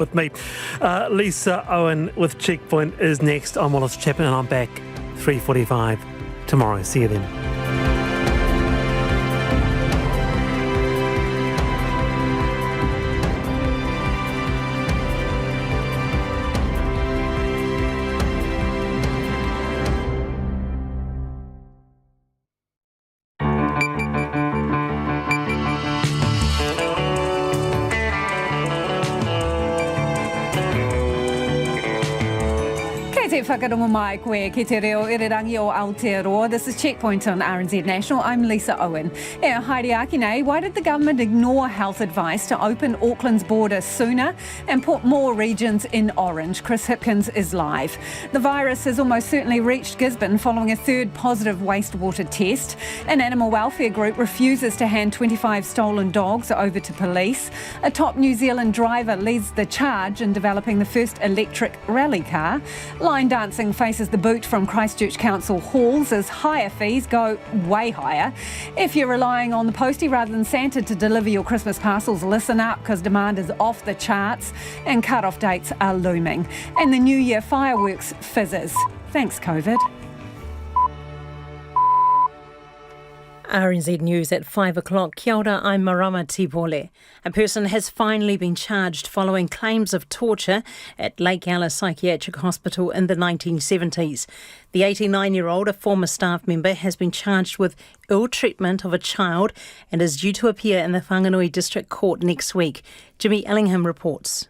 With me, Lisa Owen with Checkpoint is next. I'm Wallace Chapman and I'm back 3:45 tomorrow. See you then. Whakarongo mai koe ki te reo irirangi o Aotearoa. This is Checkpoint on RNZ National. I'm Lisa Owen. Haere aki nei, why did the government ignore health advice to open Auckland's border sooner and put more regions in orange? Chris Hipkins is live. The virus has almost certainly reached Gisborne following a third positive wastewater test. An animal welfare group refuses to hand 25 stolen dogs over to police. A top New Zealand driver leads the charge in developing the first electric rally car. Linedancing faces the boot from Christchurch Council halls as higher fees go way higher. If you're relying on the postie rather than Santa to deliver your Christmas parcels, listen up because demand is off the charts and cut-off dates are looming. And the New Year fireworks fizzes. Thanks, COVID. RNZ News at 5 o'clock. Kia ora, I'm Marama Tipole. A person has finally been charged following claims of torture at Lake Alice Psychiatric Hospital in the 1970s. The 89-year-old, a former staff member, has been charged with ill treatment of a child and is due to appear in the Whanganui District Court next week. Jimmy Ellingham reports.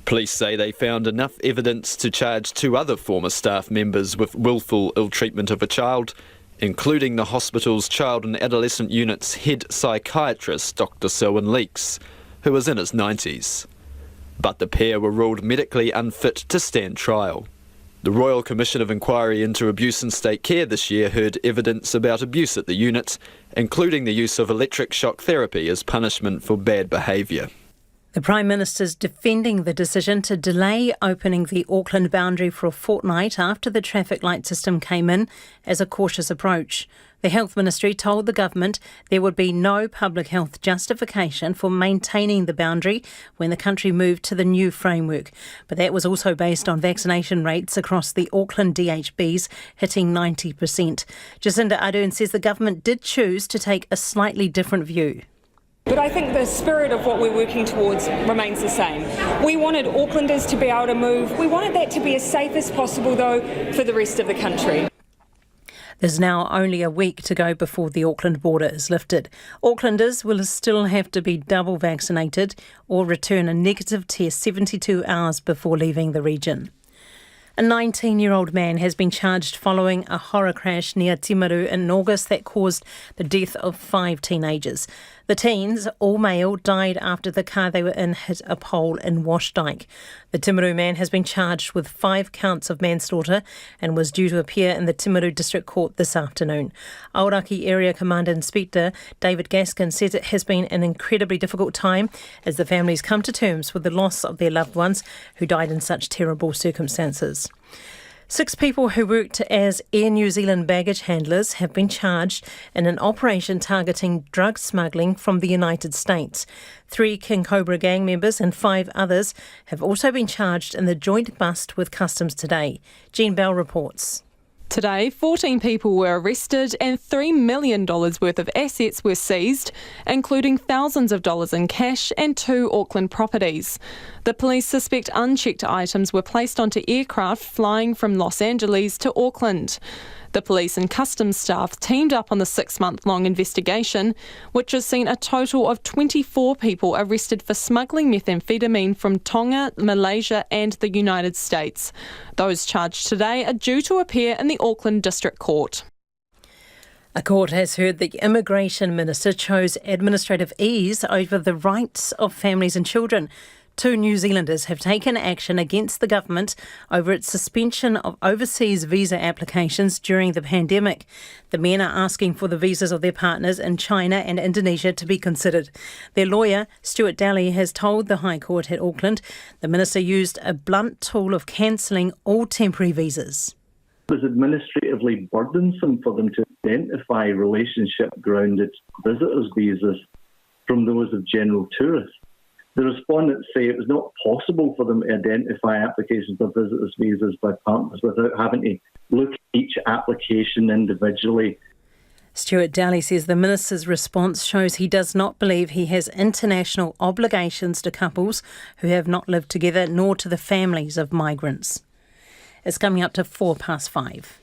Police say they found enough evidence to charge two other former staff members with willful ill treatment of a child, including the hospital's child and adolescent unit's head psychiatrist, Dr. Selwyn Leakes, who was in his 90s. But the pair were ruled medically unfit to stand trial. The Royal Commission of Inquiry into Abuse in State Care this year heard evidence about abuse at the unit, including the use of electric shock therapy as punishment for bad behaviour. The Prime Minister's defending the decision to delay opening the Auckland boundary for a fortnight after the traffic light system came in as a cautious approach. The Health Ministry told the government there would be no public health justification for maintaining the boundary when the country moved to the new framework. But that was also based on vaccination rates across the Auckland DHBs hitting 90%. Jacinda Ardern says the government did choose to take a slightly different view. But I think the spirit of what we're working towards remains the same. We wanted Aucklanders to be able to move. We wanted that to be as safe as possible, though, for the rest of the country. There's now only a week to go before the Auckland border is lifted. Aucklanders will still have to be double vaccinated or return a negative test 72 hours before leaving the region. A 19-year-old man has been charged following a horror crash near Timaru in August that caused the death of 5 teenagers. The teens, all male, died after the car they were in hit a pole in Washdyke. The Timaru man has been charged with 5 counts of manslaughter and was due to appear in the Timaru District Court this afternoon. Aoraki Area Commander Inspector David Gaskin says it has been an incredibly difficult time as the families come to terms with the loss of their loved ones who died in such terrible circumstances. 6 people who worked as Air New Zealand baggage handlers have been charged in an operation targeting drug smuggling from the United States. 3 King Cobra gang members and 5 others have also been charged in the joint bust with Customs today. Jean Bell reports. Today, 14 people were arrested and $3 million worth of assets were seized, including thousands of dollars in cash and 2 Auckland properties. The police suspect unchecked items were placed onto aircraft flying from Los Angeles to Auckland. The police and customs staff teamed up on the 6-month-long investigation, which has seen a total of 24 people arrested for smuggling methamphetamine from Tonga, Malaysia and the United States. Those charged today are due to appear in the Auckland District Court. A court has heard the Immigration Minister chose administrative ease over the rights of families and children. 2 New Zealanders have taken action against the government over its suspension of overseas visa applications during the pandemic. The men are asking for the visas of their partners in China and Indonesia to be considered. Their lawyer, Stuart Daly, has told the High Court at Auckland the minister used a blunt tool of cancelling all temporary visas. It was administratively burdensome for them to identify relationship-grounded visitors' visas from those of general tourists. The respondents say it was not possible for them to identify applications of visitors' visas by partners without having to look at each application individually. Stuart Daly says the minister's response shows he does not believe he has international obligations to couples who have not lived together, nor to the families of migrants. It's coming up to 5:04.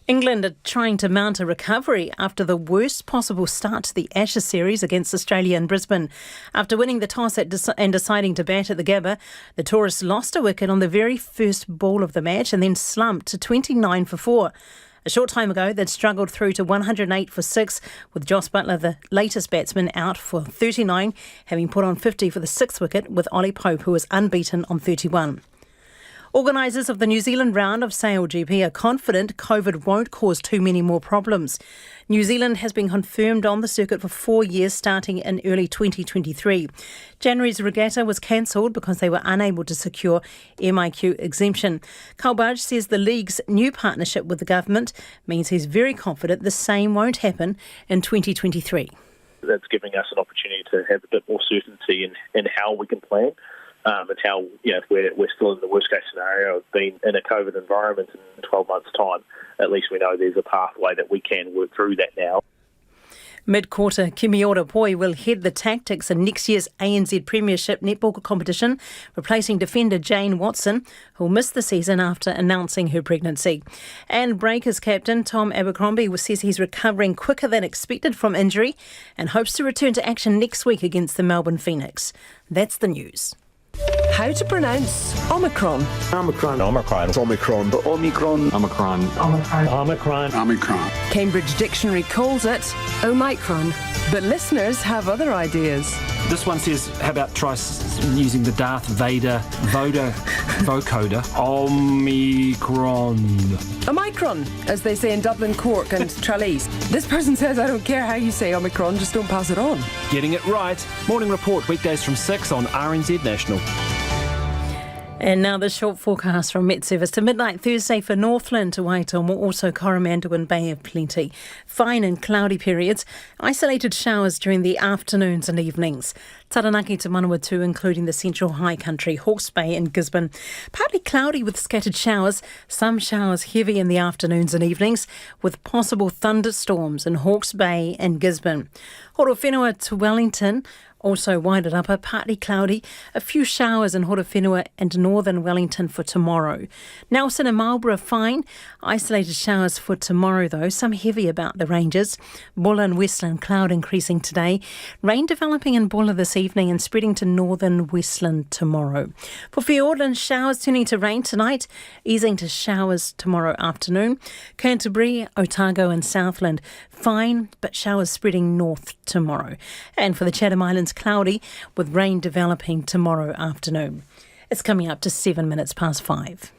England are trying to mount a recovery after the worst possible start to the Ashes series against Australia in Brisbane. After winning the toss and deciding to bat at the Gabba, the tourists lost a wicket on the very first ball of the match and then slumped to 29 for 4. A short time ago, they'd struggled through to 108 for 6, with Joss Buttler, the latest batsman, out for 39, having put on 50 for the 6th wicket, with Ollie Pope, who was unbeaten, on 31. Organisers of the New Zealand round of SailGP are confident COVID won't cause too many more problems. New Zealand has been confirmed on the circuit for 4 years, starting in early 2023. January's regatta was cancelled because they were unable to secure MIQ exemption. Carl Barge says the league's new partnership with the government means he's very confident the same won't happen in 2023. That's giving us an opportunity to have a bit more certainty in how we can plan. And how, if we're still in the worst case scenario of being in a COVID environment in 12 months' time, at least we know there's a pathway that we can work through that now. Mid-quarter, Kimiora Poi will head the tactics in next year's ANZ Premiership netball competition, replacing defender Jane Watson, who'll miss the season after announcing her pregnancy. And Breakers captain Tom Abercrombie says he's recovering quicker than expected from injury and hopes to return to action next week against the Melbourne Phoenix. That's the news. How to pronounce Omicron? Omicron. Omicron. Omicron. Omicron. Omicron. Omicron. Omicron. Omicron. Cambridge Dictionary calls it Omicron, but listeners have other ideas. This one says, how about try using the Darth Vader vocoder? Omicron. Omicron, as they say in Dublin, Cork and Tralee. This person says, I don't care how you say Omicron, just don't pass it on. Getting it right. Morning Report, weekdays from 6 on RNZ National. And now the short forecast from Met Service. To midnight Thursday for Northland to Waitangi, also Coromandel and Bay of Plenty. Fine and cloudy periods. Isolated showers during the afternoons and evenings. Taranaki to Manawatu, including the Central High Country, Hawke's Bay and Gisborne. Partly cloudy with scattered showers. Some showers heavy in the afternoons and evenings, with possible thunderstorms in Hawke's Bay and Gisborne. Horowhenua to Wellington. Also Wairarapa, partly cloudy, a few showers in Horowhenua and northern Wellington for tomorrow. Nelson and Marlborough fine, isolated showers for tomorrow though, some heavy about the ranges. Bulla and Westland cloud increasing today, rain developing in Bulla this evening and spreading to northern Westland tomorrow. For Fiordland, showers turning to rain tonight, easing to showers tomorrow afternoon. Canterbury, Otago and Southland fine, but showers spreading north tomorrow. And for the Chatham Islands, cloudy with rain developing tomorrow afternoon. It's coming up to 5:07.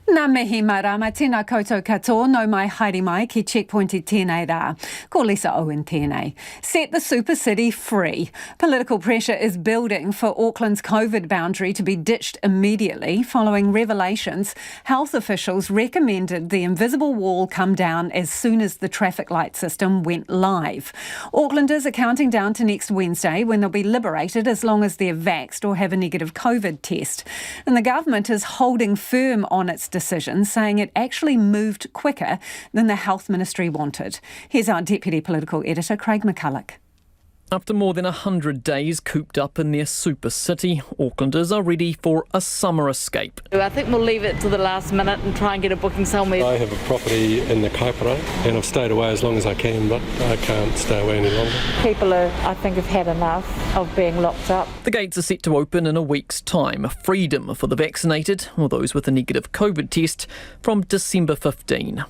Nā mihi marama, tēnā koutou katoa, no mai haere mai ki checkpoint I tēnei rā. Ko Lisa Owen tēnei. Set the super city free. Political pressure is building for Auckland's COVID boundary to be ditched immediately following revelations. Health officials recommended the invisible wall come down as soon as the traffic light system went live. Aucklanders are counting down to next Wednesday when they'll be liberated as long as they're vaxxed or have a negative COVID test. And the government is holding firm on its decision, saying it actually moved quicker than the Health Ministry wanted. Here's our Deputy Political Editor, Craig McCulloch. After more than 100 days cooped up in their super city, Aucklanders are ready for a summer escape. I think we'll leave it to the last minute and try and get a booking somewhere. I have a property in the Kaipara and I've stayed away as long as I can, but I can't stay away any longer. People I think, have had enough of being locked up. The gates are set to open in a week's time. Freedom for the vaccinated or those with a negative COVID test from December 15.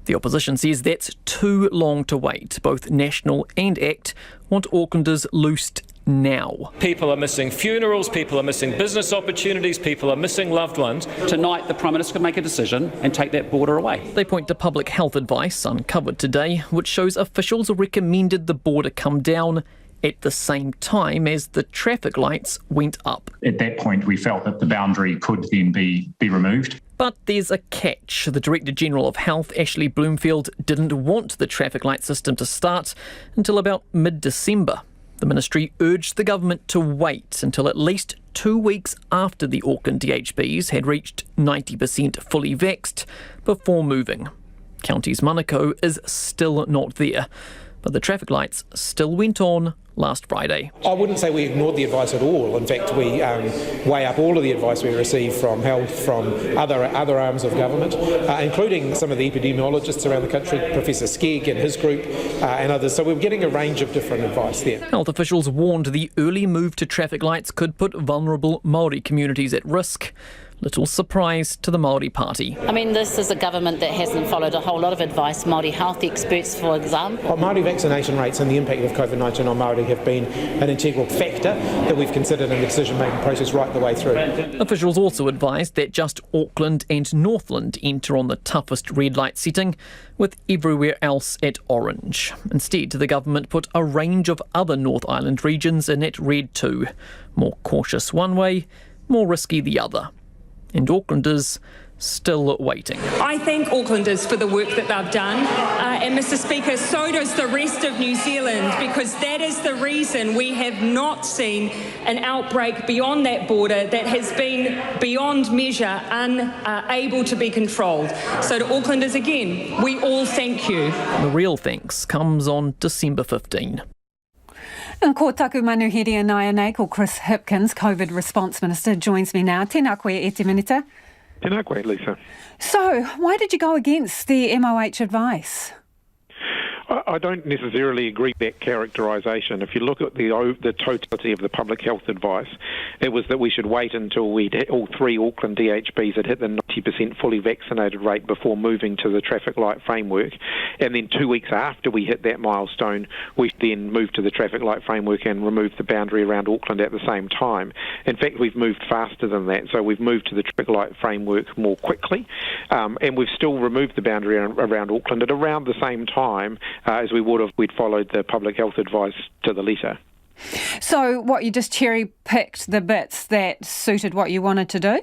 The opposition says that's too long to wait. Both National and ACT want Aucklanders loosed now. People are missing funerals, people are missing business opportunities, people are missing loved ones. Tonight the Prime Minister can make a decision and take that border away. They point to public health advice uncovered today, which shows officials recommended the border come down at the same time as the traffic lights went up. At that point, we felt that the boundary could then be removed. But there's a catch. The Director General of Health, Ashley Bloomfield, didn't want the traffic light system to start until about mid-December. The ministry urged the government to wait until at least 2 weeks after the Auckland DHBs had reached 90% fully vaxxed before moving. County's Manukau is still not there, but the traffic lights still went on last Friday. I wouldn't say we ignored the advice at all. In fact, we weigh up all of the advice we receive from health, from other arms of government, including some of the epidemiologists around the country, Professor Skegg and his group, and others. So we're getting a range of different advice there. Health officials warned the early move to traffic lights could put vulnerable Māori communities at risk. Little surprise to the Māori Party. I mean, this is a government that hasn't followed a whole lot of advice. Māori health experts, for example. Māori vaccination rates and the impact of COVID-19 on Māori have been an integral factor that we've considered in the decision-making process right the way through. Officials also advised that just Auckland and Northland enter on the toughest red light setting, with everywhere else at orange. Instead, the government put a range of other North Island regions in at red too. More cautious one way, more risky the other. And Aucklanders still waiting. I thank Aucklanders for the work that they've done, and Mr Speaker, so does the rest of New Zealand, because that is the reason we have not seen an outbreak beyond that border that has been beyond measure unable to be controlled. So to Aucklanders again, we all thank you. The real thanks comes on December 15. And ko taku manuhiri anai nei, ko Chris Hipkins, COVID Response Minister, joins me now. Tēnā koe e te minita. Tēnā koe, Lisa. So, why did you go against the MOH advice? I don't necessarily agree with that characterisation. If you look at the totality of the public health advice, it was that we should wait until all three Auckland DHBs had hit the 90% fully vaccinated rate before moving to the traffic light framework. And then 2 weeks after we hit that milestone, we then moved to the traffic light framework and removed the boundary around Auckland at the same time. In fact, we've moved faster than that. So we've moved to the traffic light framework more quickly. And we've still removed the boundary around Auckland at around the same time as we would have, we'd followed the public health advice to the letter. So what, you just cherry-picked the bits that suited what you wanted to do?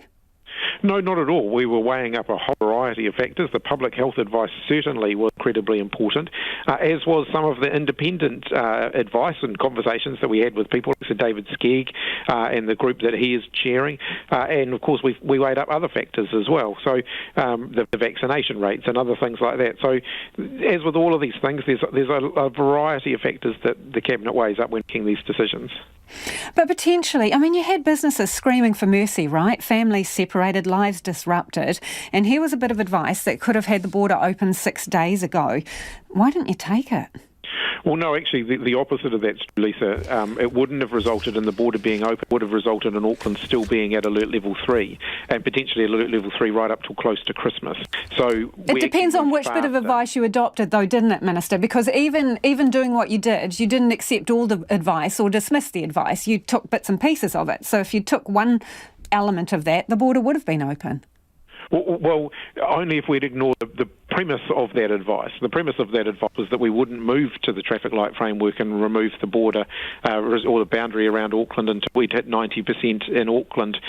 No, not at all. We were weighing up a whole variety of factors. The public health advice certainly was incredibly important, as was some of the independent advice and conversations that we had with people, like Sir David Skegg and the group that he is chairing. And, of course, we weighed up other factors as well, so the vaccination rates and other things like that. So, as with all of these things, there's a variety of factors that the Cabinet weighs up when making these decisions. But potentially, I mean, you had businesses screaming for mercy, right? Families separated, lives disrupted. And here was a bit of advice that could have had the border open 6 days ago. Why didn't you take it? Well, no, actually, the opposite of that, Lisa. It wouldn't have resulted in the border being open. It would have resulted in Auckland still being at alert level 3, and potentially alert level 3 right up till close to Christmas. So it depends on which bit of advice you adopted, though, didn't it, Minister? Because even doing what you did, you didn't accept all the advice or dismiss the advice. You took bits and pieces of it. So if you took one element of that, the border would have been open. Well, only if we'd ignored the premise of that advice. The premise of that advice was that we wouldn't move to the traffic light framework and remove the border or the boundary around Auckland until we'd hit 90% in Auckland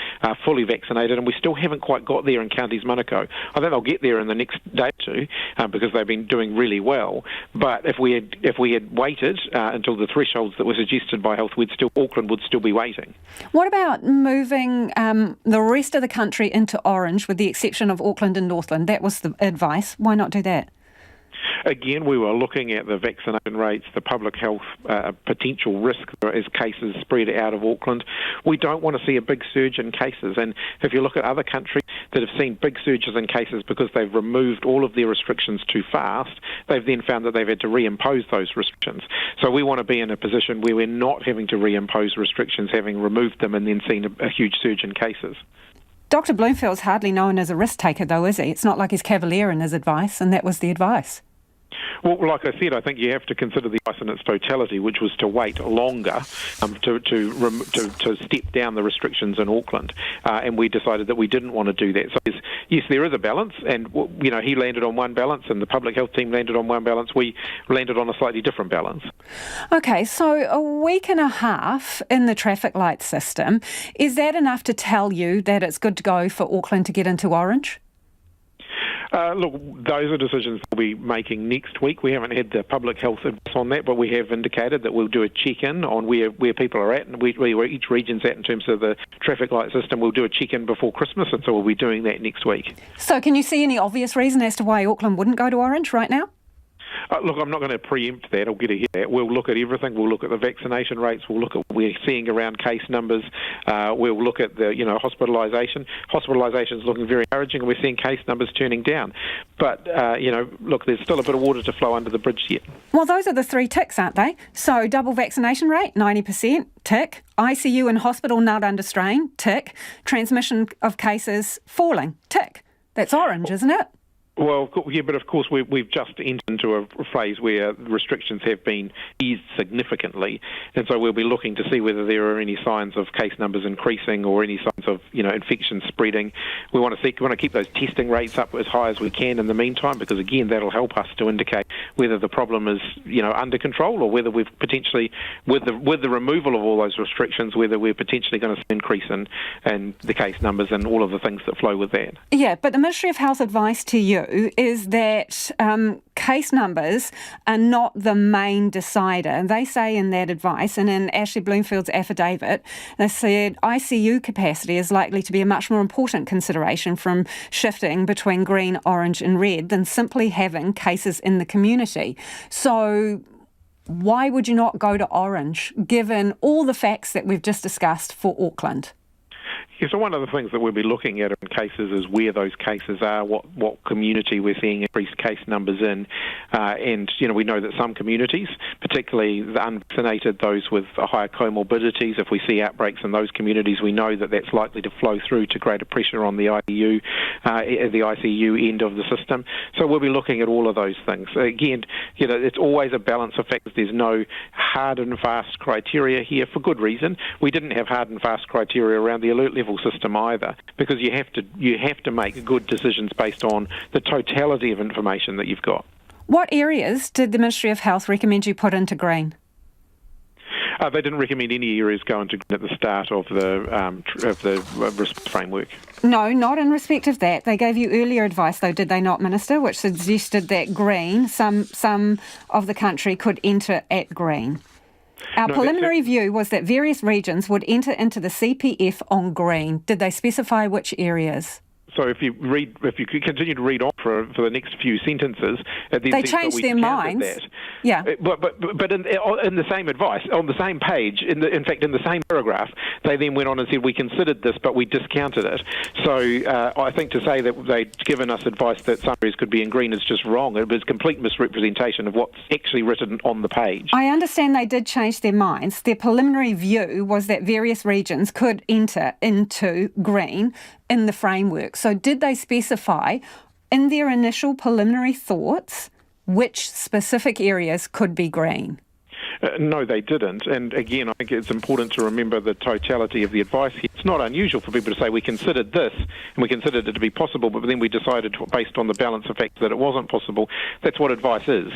fully vaccinated, and we still haven't quite got there in Counties Manukau. I think they'll get there in the next day or two because they've been doing really well. But if we had waited until the thresholds that were suggested by health, Auckland would still be waiting. What about moving the rest of the country into orange, with the exception of Auckland and Northland? That was the advice. Why not do that? Again, we were looking at the vaccination rates, the public health potential risk as cases spread out of Auckland. We don't want to see a big surge in cases. And if you look at other countries that have seen big surges in cases because they've removed all of their restrictions too fast, they've then found that they've had to reimpose those restrictions. So we want to be in a position where we're not having to reimpose restrictions, having removed them and then seen a huge surge in cases. Dr. Bloomfield's hardly known as a risk taker, though, is he? It's not like he's cavalier in his advice, and that was the advice. Well, like I said, I think you have to consider the advice in its totality, which was to wait longer to step down the restrictions in Auckland, and we decided that we didn't want to do that. So yes, there is a balance, and he landed on one balance, and the public health team landed on one balance. We landed on a slightly different balance. Okay, so a week and a half in the traffic light system, is that enough to tell you that it's good to go for Auckland to get into orange? Look, those are decisions we'll be making next week. We haven't had the public health advice on that, but we have indicated that we'll do a check-in on where people are at and where each region's at in terms of the traffic light system. We'll do a check-in before Christmas, and so we'll be doing that next week. So can you see any obvious reason as to why Auckland wouldn't go to orange right now? Look, I'm not going to preempt that. I'll get ahead of that. We'll look at everything. We'll look at the vaccination rates. We'll look at what we're seeing around case numbers. We'll look at the, hospitalisation. Hospitalisation is looking very encouraging, and we're seeing case numbers turning down. But, look, there's still a bit of water to flow under the bridge yet. Well, those are the 3 ticks, aren't they? So double vaccination rate, 90%, tick. ICU and hospital not under strain, tick. Transmission of cases falling, tick. That's orange, isn't it? Well, yeah, but of course we've just entered into a phase where restrictions have been eased significantly, and so we'll be looking to see whether there are any signs of case numbers increasing or any signs of infection spreading. We want to keep those testing rates up as high as we can in the meantime, because again that'll help us to indicate whether the problem is under control or whether we've potentially with the removal of all those restrictions, whether we're potentially going to see an increase in the case numbers and all of the things that flow with that. Yeah, but the Ministry of Health advice to you is that case numbers are not the main decider. They say in that advice, and in Ashley Bloomfield's affidavit, they said ICU capacity is likely to be a much more important consideration from shifting between green, orange and red than simply having cases in the community. So why would you not go to orange, given all the facts that we've just discussed for Auckland? Yeah, so one of the things that we'll be looking at in cases is where those cases are, what community we're seeing increased case numbers in, and we know that some communities, particularly the unvaccinated, those with higher comorbidities, if we see outbreaks in those communities, we know that that's likely to flow through to greater pressure on the ICU end of the system. So we'll be looking at all of those things. Again, it's always a balance of factors. There's no hard and fast criteria here for good reason. We didn't have hard and fast criteria around the alert level system either, because you have to make good decisions based on the totality of information that you've got. What areas did the Ministry of Health recommend you put into green? They didn't recommend any areas go into green at the start of the framework. No, not in respect of that. They gave you earlier advice, though, did they not, Minister, which suggested that green, some of the country could enter at green. Our preliminary view was that various regions would enter into the CPF on green. Did they specify which areas? So if you continue to read on for the next few sentences, they changed their minds. That. Yeah, but in the same advice on the same page, in fact in the same paragraph, they then went on and said we considered this, but we discounted it. So I think to say that they'd given us advice that some areas could be in green is just wrong. It was complete misrepresentation of what's actually written on the page. I understand they did change their minds. Their preliminary view was that various regions could enter into green in the framework. So did they specify in their initial preliminary thoughts which specific areas could be green? No, they didn't. And again, I think it's important to remember the totality of the advice here. It's not unusual for people to say we considered this and we considered it to be possible, but then we decided based on the balance of facts that it wasn't possible. That's what advice is.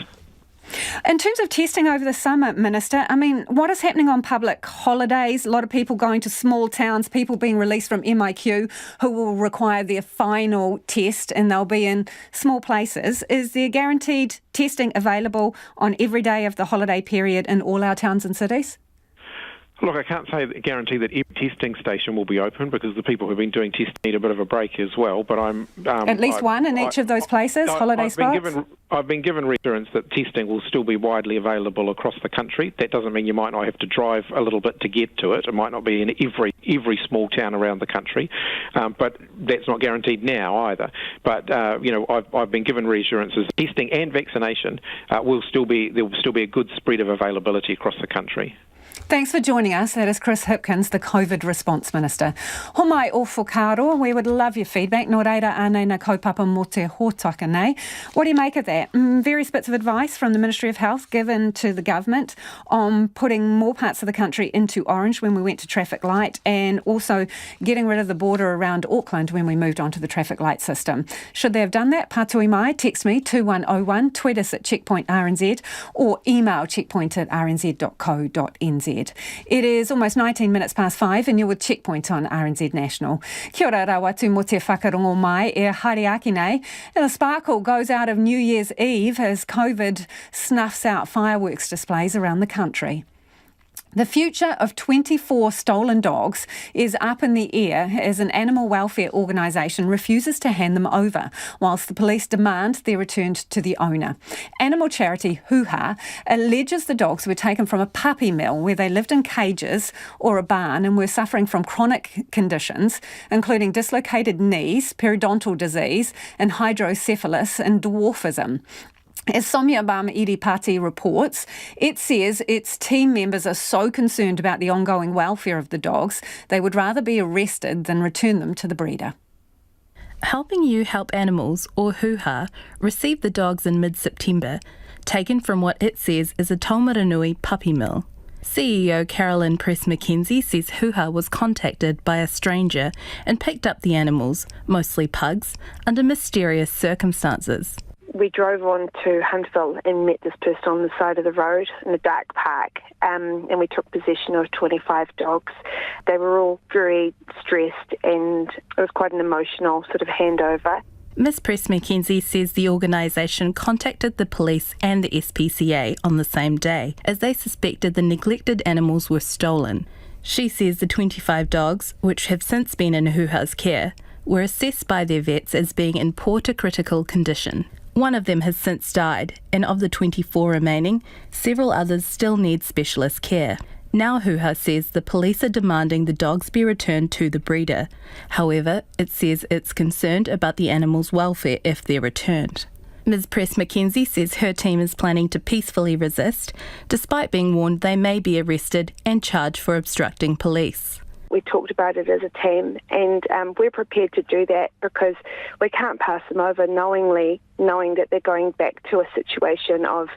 In terms of testing over the summer, Minister, what is happening on public holidays? A lot of people going to small towns, people being released from MIQ who will require their final test and they'll be in small places. Is there guaranteed testing available on every day of the holiday period in all our towns and cities? Look, I can't guarantee that every testing station will be open because the people who've been doing testing need a bit of a break as well. But I'm at least one in each of those places, holiday spots. I've been given reassurance that testing will still be widely available across the country. That doesn't mean you might not have to drive a little bit to get to it. It might not be in every small town around the country, but that's not guaranteed now either. But I've been given reassurances testing and vaccination there will still be a good spread of availability across the country. Thanks for joining us. That is Chris Hipkins, the COVID Response Minister. Homai o whakaro, we would love your feedback. Nō reira ānei na kaupapa mō te hōtaka nei. What do you make of that? Various bits of advice from the Ministry of Health given to the government on putting more parts of the country into orange when we went to traffic light, and also getting rid of the border around Auckland when we moved on to the traffic light system. Should they have done that? Pātui mai, text me 2101, tweet us at checkpointrnz or email checkpoint@rnz.co.nz. RNZ. It is almost 19 minutes past 5 and you're with Checkpoint on RNZ National. Kia ora rawatu mo te whakarongo mai e Hariaki nei. And a sparkle goes out of New Year's Eve as COVID snuffs out fireworks displays around the country. The future of 24 stolen dogs is up in the air as an animal welfare organisation refuses to hand them over, whilst the police demand they're returned to the owner. Animal charity Hūha alleges the dogs were taken from a puppy mill where they lived in cages or a barn and were suffering from chronic conditions, including dislocated knees, periodontal disease and hydrocephalus and dwarfism. As Somya Iripati reports, it says its team members are so concerned about the ongoing welfare of the dogs, they would rather be arrested than return them to the breeder. Helping You Help Animals, or Hūha, received the dogs in mid-September, taken from what it says is a Taumaranui puppy mill. CEO Carolyn Press-McKenzie says Hūha was contacted by a stranger and picked up the animals, mostly pugs, under mysterious circumstances. We drove on to Hunterville and met this person on the side of the road in a dark park, and we took possession of 25 dogs. They were all very stressed and it was quite an emotional sort of handover. Ms Press-McKenzie says the organisation contacted the police and the SPCA on the same day as they suspected the neglected animals were stolen. She says the 25 dogs, which have since been in Hūha's care, were assessed by their vets as being in poor to critical condition. One of them has since died, and of the 24 remaining, several others still need specialist care. Now Hūha says the police are demanding the dogs be returned to the breeder. However, it says it's concerned about the animals' welfare if they're returned. Ms Press-McKenzie says her team is planning to peacefully resist, despite being warned they may be arrested and charged for obstructing police. We talked about it as a team and we're prepared to do that because we can't pass them over knowing that they're going back to a situation of,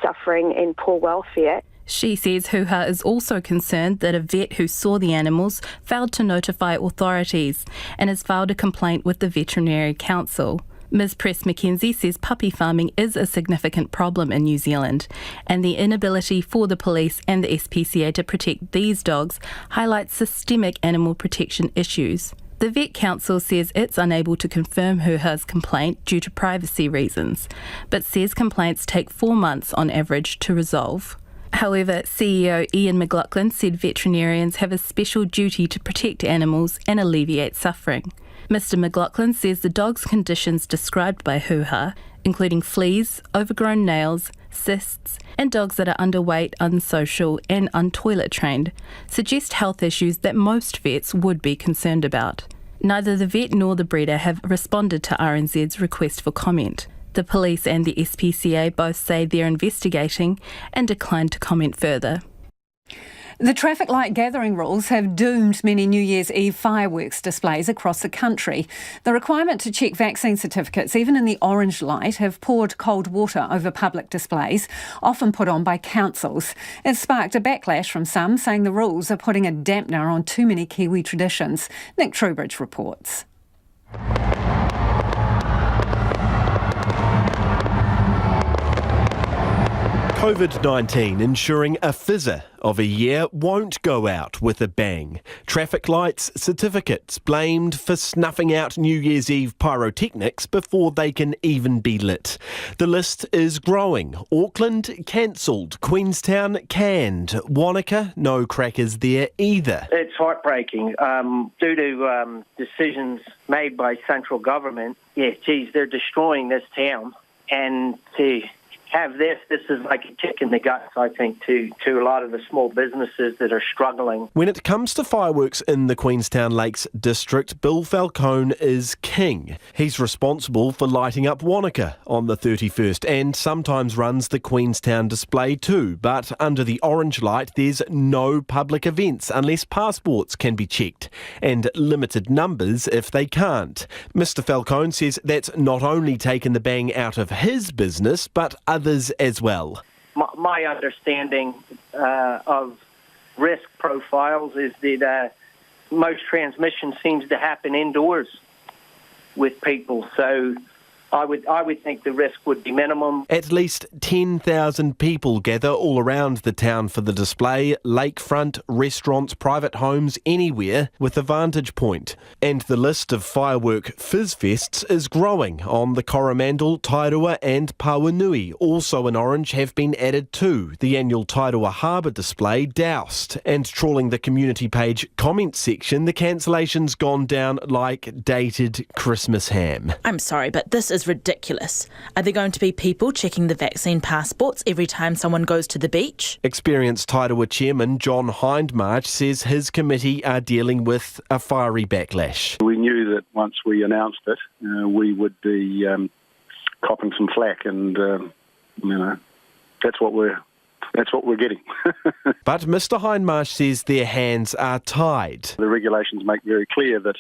suffering and poor welfare. She says Hūha is also concerned that a vet who saw the animals failed to notify authorities and has filed a complaint with the Veterinary Council. Ms Press-McKenzie says puppy farming is a significant problem in New Zealand, and the inability for the police and the SPCA to protect these dogs highlights systemic animal protection issues. The Vet Council says it's unable to confirm Hūha's complaint due to privacy reasons, but says complaints take 4 months on average to resolve. However, CEO Ian McLaughlin said veterinarians have a special duty to protect animals and alleviate suffering. Mr McLaughlin says the dog's conditions described by Hūha, including fleas, overgrown nails, cysts, and dogs that are underweight, unsocial and untoilet trained, suggest health issues that most vets would be concerned about. Neither the vet nor the breeder have responded to RNZ's request for comment. The police and the SPCA both say they're investigating and declined to comment further. The traffic light gathering rules have doomed many New Year's Eve fireworks displays across the country. The requirement to check vaccine certificates, even in the orange light, have poured cold water over public displays, often put on by councils. It sparked a backlash from some, saying the rules are putting a dampener on too many Kiwi traditions. Nick Trowbridge reports. COVID-19 ensuring a fizzer of a year won't go out with a bang. Traffic lights certificates blamed for snuffing out New Year's Eve pyrotechnics before they can even be lit. The list is growing. Auckland cancelled, Queenstown canned, Wanaka no crackers there either. It's heartbreaking due to decisions made by central government. Yeah, geez, they're destroying this town, and to have this is like a kick in the guts, I think, to a lot of the small businesses that are struggling. When it comes to fireworks in the Queenstown Lakes district, Bill Falcone is king. He's responsible for lighting up Wanaka on the 31st and sometimes runs the Queenstown display too. But under the orange light, there's no public events unless passports can be checked, and limited numbers if they can't. Mr Falcone says that's not only taken the bang out of his business, but others as well. My understanding of risk profiles is that most transmission seems to happen indoors with people. So I would think the risk would be minimum. At least 10,000 people gather all around the town for the display, lakefront, restaurants, private homes, anywhere with a vantage point. And the list of firework fizz fests is growing on the Coromandel, Tairua and Pauanui. Also in orange have been added too. The annual Tairua Harbour display doused. And trawling the community page comment section, the cancellations gone down like dated Christmas ham. I'm sorry, but this is ridiculous. Are there going to be people checking the vaccine passports every time someone goes to the beach? Experienced Tairua chairman John Hindmarch says his committee are dealing with a fiery backlash. We knew that once we announced it, we would be copping some flack, and that's what we're getting. But Mr Hindmarch says their hands are tied. The regulations make very clear that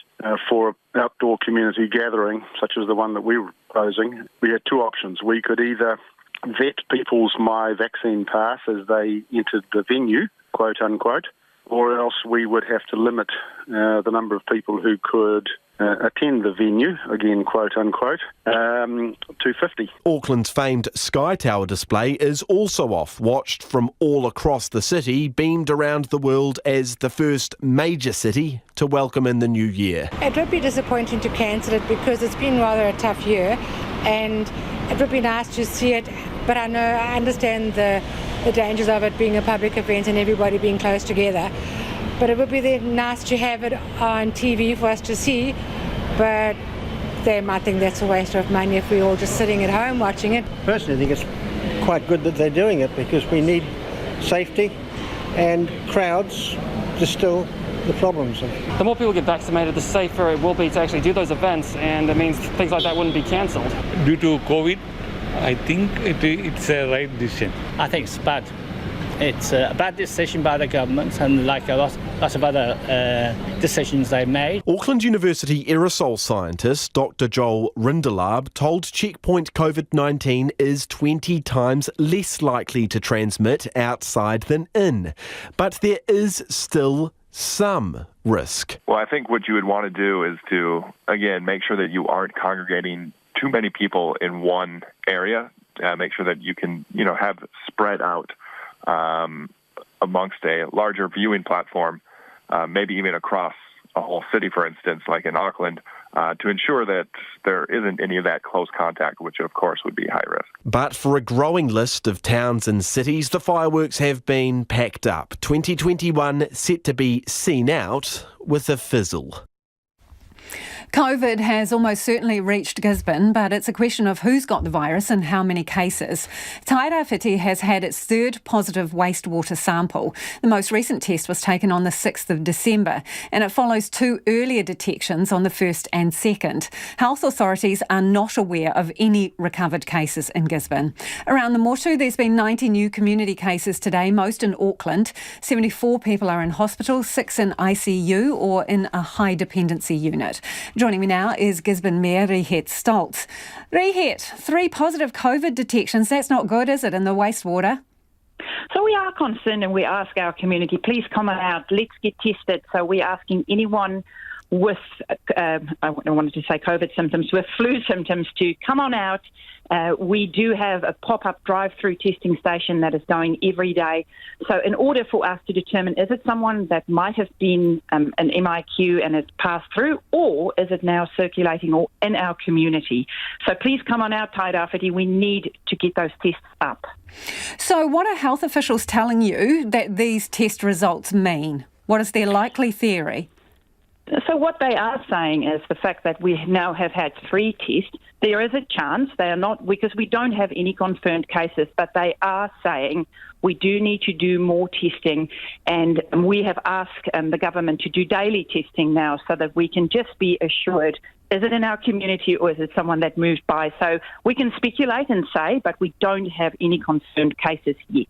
for an outdoor community gathering, such as the one that we were proposing, we had two options. We could either vet people's My Vaccine Pass as they entered the venue, quote unquote, or else we would have to limit the number of people who could attend the venue, again, quote unquote, to 50. Auckland's famed Sky Tower display is also off, watched from all across the city, beamed around the world as the first major city to welcome in the new year. It would be disappointing to cancel it because it's been rather a tough year, and it would be nice to see it, but I understand the dangers of it being a public event and everybody being close together. But it would be nice to have it on TV for us to see, but they might think that's a waste of money if we're all just sitting at home watching it. Personally, I think it's quite good that they're doing it because we need safety, and crowds distill the problems. The more people get vaccinated, the safer it will be to actually do those events, and it means things like that wouldn't be cancelled. Due to COVID, I think it's a right decision. I think it's bad. It's a bad decision by the government, and like lots of other decisions they made. Auckland University aerosol scientist Dr Joel Rindelab told Checkpoint COVID-19 is 20 times less likely to transmit outside than in. But there is still some risk. Well, I think what you would want to do is to, again, make sure that you aren't congregating too many people in one area. Make sure that you can, have spread out amongst a larger viewing platform, maybe even across a whole city, for instance, like in Auckland, to ensure that there isn't any of that close contact, which of course would be high risk. But for a growing list of towns and cities, the fireworks have been packed up. 2021 set to be seen out with a fizzle. COVID has almost certainly reached Gisborne, but it's a question of who's got the virus and how many cases. Tairawhiti has had its third positive wastewater sample. The most recent test was taken on the 6th of December, and it follows two earlier detections on the 1st and 2nd. Health authorities are not aware of any recovered cases in Gisborne. Around the Motu, there's been 90 new community cases today, most in Auckland. 74 people are in hospital, 6 in ICU or in a high dependency unit. Joining me now is Gisborne Mayor Rihet Stoltz. Rihet, 3 positive COVID detections. That's not good, is it, in the wastewater? So we are concerned, and we ask our community, please come out, let's get tested. So we're asking anyone with, I wanted to say COVID symptoms, with flu symptoms to come on out. We do have a pop-up drive-through testing station that is going every day. So in order for us to determine, is it someone that might have been an MIQ and has passed through, or is it now circulating or in our community? So please come on out, Tairawhiti. We need to get those tests up. So what are health officials telling you that these test results mean? What is their likely theory? So what they are saying is the fact that we now have had 3 tests. There is a chance, they are not, because we don't have any confirmed cases, but they are saying we do need to do more testing, and we have asked the government to do daily testing now so that we can just be assured, is it in our community or is it someone that moved by? So we can speculate and say, but we don't have any confirmed cases yet.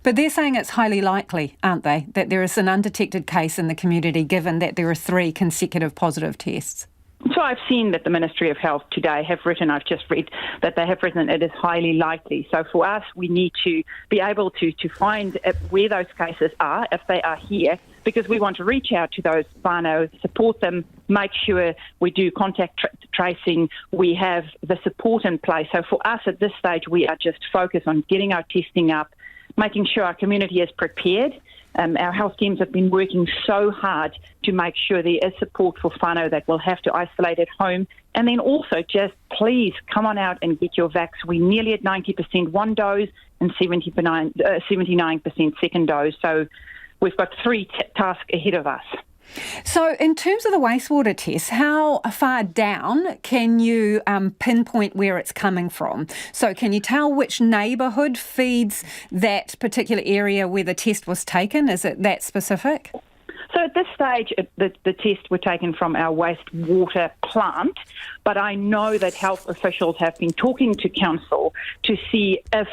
But they're saying it's highly likely, aren't they, that there is an undetected case in the community given that there are 3 consecutive positive tests? So I've seen that the Ministry of Health today have written, I've just read that they have written it is highly likely. So for us, we need to be able to find where those cases are. If they are here, because we want to reach out to those whānau, support them, make sure we do contact tracing, we have the support in place. So for us at this stage, we are just focused on getting our testing up, making sure our community is prepared. Our health teams have been working so hard to make sure there is support for whānau that will have to isolate at home. And then also just please come on out and get your vax. We're nearly at 90% one dose and 79% second dose. So we've got three tasks ahead of us. So in terms of the wastewater tests, how far down can you pinpoint where it's coming from? So can you tell which neighbourhood feeds that particular area where the test was taken? Is it that specific? So at this stage, the tests were taken from our wastewater plant, but I know that health officials have been talking to council to see if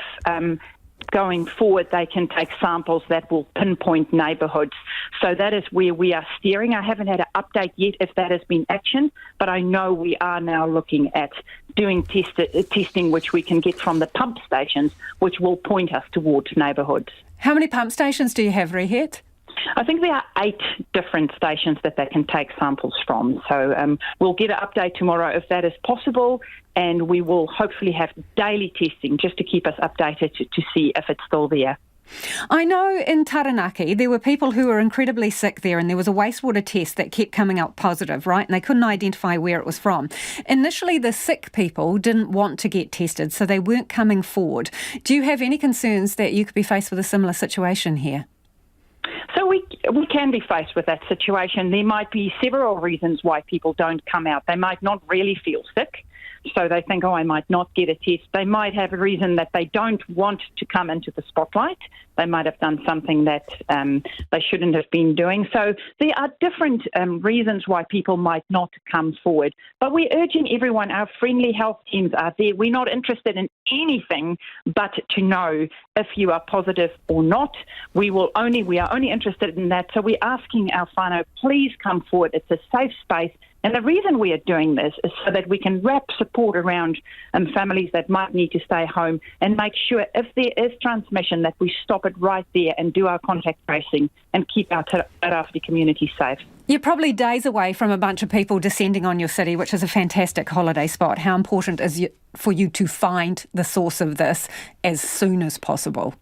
going forward they can take samples that will pinpoint neighbourhoods. So that is where we are steering. I haven't had an update yet if that has been actioned, but I know we are now looking at doing testing which we can get from the pump stations, which will point us towards neighbourhoods. How many pump stations do you have, Rehet? I think there are 8 different stations that they can take samples from. So we'll get an update tomorrow if that is possible, and we will hopefully have daily testing just to keep us updated to see if it's still there. I know in Taranaki there were people who were incredibly sick there, and there was a wastewater test that kept coming up positive, right? And they couldn't identify where it was from. Initially, the sick people didn't want to get tested, so they weren't coming forward. Do you have any concerns that you could be faced with a similar situation here? So we can be faced with that situation. There might be several reasons why people don't come out. They might not really feel sick, so they think, I might not get a test. They might have a reason that they don't want to come into the spotlight. They might have done something that they shouldn't have been doing. So there are different reasons why people might not come forward. But we're urging everyone, our friendly health teams are there. We're not interested in anything but to know if you are positive or not. We are only interested in that. So we're asking our whānau, please come forward. It's a safe space. And the reason we are doing this is so that we can wrap support around families that might need to stay home and make sure if there is transmission that we stop it right there and do our contact tracing and keep our Tairāwhiti community safe. You're probably days away from a bunch of people descending on your city, which is a fantastic holiday spot. How important is it for you to find the source of this as soon as possible?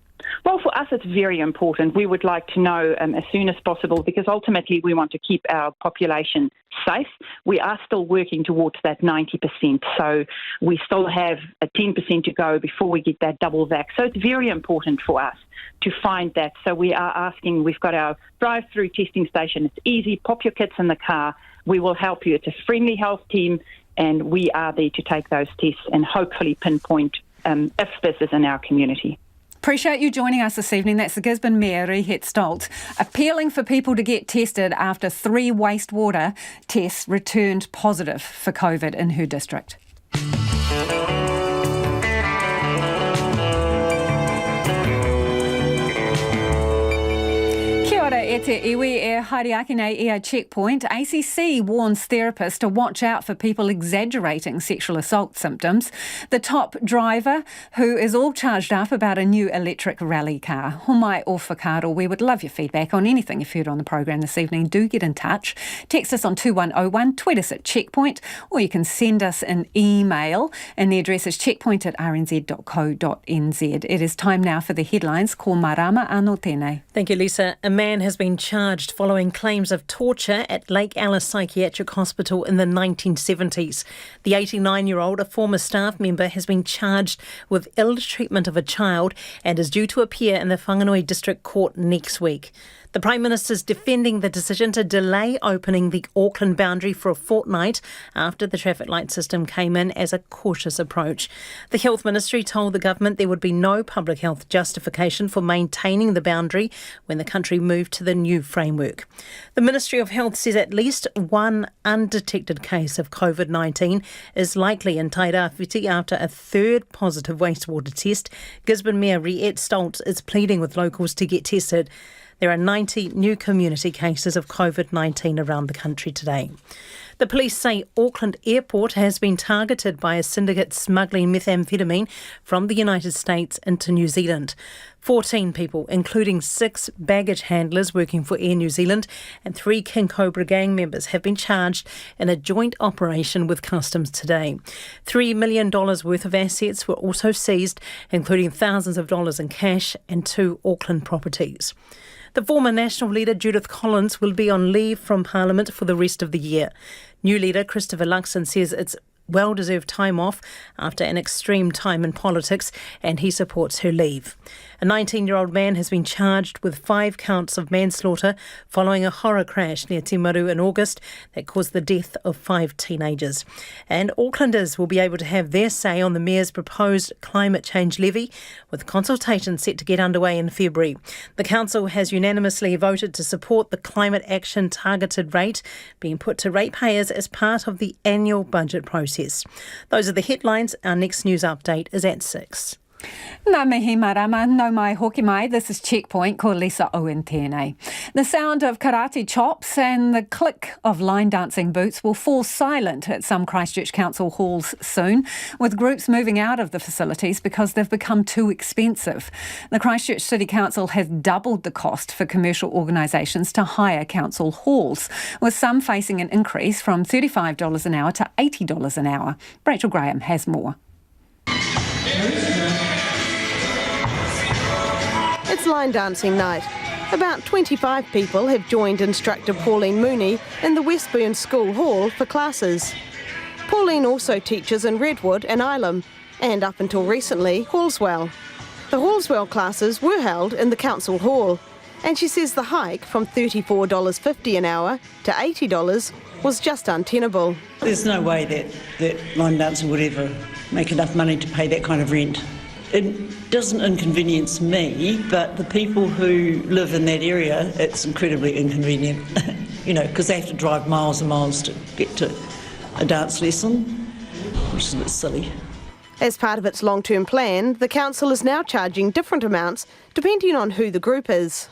Well, for us, it's very important. We would like to know as soon as possible because ultimately we want to keep our population safe. We are still working towards that 90%. So we still have a 10% to go before we get that double vax. So it's very important for us to find that. So we are asking, we've got our drive-through testing station. It's easy. Pop your kits in the car. We will help you. It's a friendly health team, and we are there to take those tests and hopefully pinpoint if this is in our community. Appreciate you joining us this evening. That's the Gisborne Mayor, Rehet Stoltz, appealing for people to get tested after 3 wastewater tests returned positive for COVID in her district. Kia ora e te iwi e haere nei I a checkpoint. ACC warns therapists to watch out for people exaggerating sexual assault symptoms. The top driver, who is all charged up about a new electric rally car. Homai o whakaaro, we would love your feedback on anything you've heard on the programme this evening. Do get in touch. Text us on 2101, tweet us at Checkpoint, or you can send us an email, and the address is checkpoint@rnz.co.nz. It is time now for the headlines. Ko marama anō tēnei. Thank you, Lisa. A man has been charged following claims of torture at Lake Alice Psychiatric Hospital in the 1970s. The 89-year-old, a former staff member, has been charged with ill treatment of a child and is due to appear in the Whanganui District Court next week. The Prime Minister's defending the decision to delay opening the Auckland boundary for a fortnight after the traffic light system came in as a cautious approach. The Health Ministry told the government there would be no public health justification for maintaining the boundary when the country moved to the new framework. The Ministry of Health says at least one undetected case of COVID-19 is likely in Tēnā after a third positive wastewater test. Gisborne Mayor Rehet Stoltz is pleading with locals to get tested. There are 90 new community cases of COVID-19 around the country today. The police say Auckland Airport has been targeted by a syndicate smuggling methamphetamine from the United States into New Zealand. 14 people, including 6 baggage handlers working for Air New Zealand and 3 King Cobra gang members, have been charged in a joint operation with Customs today. $3 million worth of assets were also seized, including thousands of dollars in cash and 2 Auckland properties. The former National leader Judith Collins will be on leave from Parliament for the rest of the year. New leader Christopher Luxon says it's well-deserved time off after an extreme time in politics, and he supports her leave. A 19-year-old man has been charged with 5 counts of manslaughter following a horror crash near Timaru in August that caused the death of 5 teenagers. And Aucklanders will be able to have their say on the Mayor's proposed climate change levy, with consultations set to get underway in February. The Council has unanimously voted to support the Climate Action targeted rate being put to ratepayers as part of the annual budget process. Those are the headlines. Our next news update is at 6. Nā mihi marama, no mai hoki mai. This is Checkpoint, ko Lisa Owen tēnei. The sound of karate chops and the click of line dancing boots will fall silent at some Christchurch Council halls soon, with groups moving out of the facilities because they've become too expensive. The Christchurch City Council has doubled the cost for commercial organisations to hire council halls, with some facing an increase from $35 an hour to $80 an hour. Rachel Graham has more. It's line dancing night. About 25 people have joined instructor Pauline Mooney in the Westburn School Hall for classes. Pauline also teaches in Redwood and Ilam, and up until recently, Hallswell. The Hallswell classes were held in the council hall, and she says the hike from $34.50 an hour to $80 was just untenable. There's no way that line dancing would ever make enough money to pay that kind of rent. It doesn't inconvenience me, but the people who live in that area, it's incredibly inconvenient, because they have to drive miles and miles to get to a dance lesson, which is a bit silly. As part of its long-term plan, the council is now charging different amounts depending on who the group is.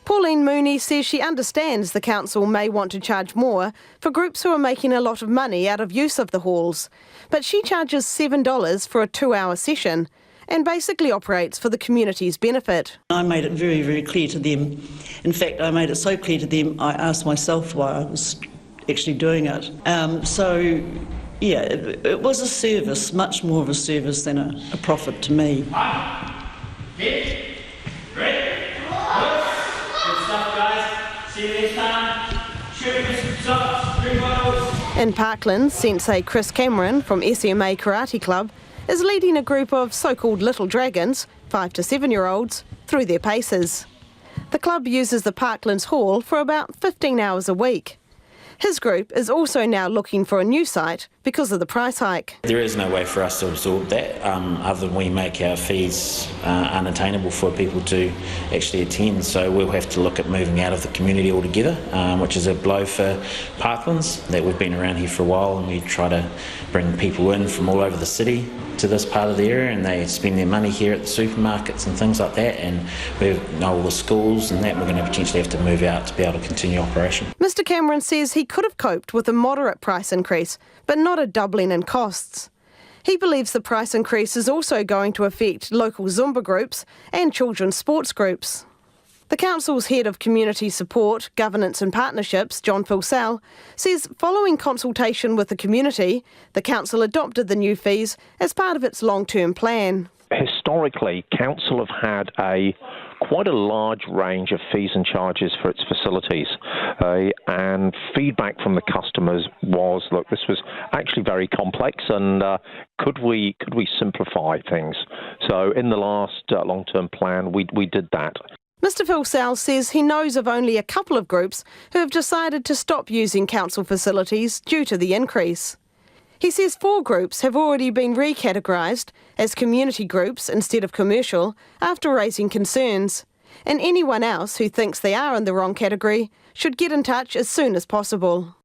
Pauline Mooney says she understands the council may want to charge more for groups who are making a lot of money out of use of the halls, but she charges $7 for a 2-hour session and basically operates for the community's benefit. I made it very, very clear to them. In fact, I made it so clear to them, I asked myself why I was actually doing it. It was a service, much more of a service than a profit to me. In Parkland, Sensei Chris Cameron from SMA Karate Club is leading a group of so-called little dragons, 5 to 7-year-olds, through their paces. The club uses the Parklands Hall for about 15 hours a week. His group is also now looking for a new site because of the price hike. There is no way for us to absorb that other than we make our fees unattainable for people to actually attend. So we'll have to look at moving out of the community altogether, which is a blow for Parklands, that we've been around here for a while, and we try to bring people in from all over the city to this part of the area, and they spend their money here at the supermarkets and things like that, and we know all the schools and that we're going to potentially have to move out to be able to continue operation. Mr Cameron says he could have coped with a moderate price increase, but not a doubling in costs. He believes the price increase is also going to affect local Zumba groups and children's sports groups. The Council's Head of Community Support, Governance and Partnerships, John Filsell, says following consultation with the community, the Council adopted the new fees as part of its long-term plan. Historically, Council have had quite a large range of fees and charges for its facilities, and feedback from the customers was, look, this was actually very complex, and could we simplify things? So in the last long-term plan, we did that. Mr Filsell says he knows of only a couple of groups who have decided to stop using council facilities due to the increase. He says 4 groups have already been recategorised as community groups instead of commercial after raising concerns, and anyone else who thinks they are in the wrong category should get in touch as soon as possible.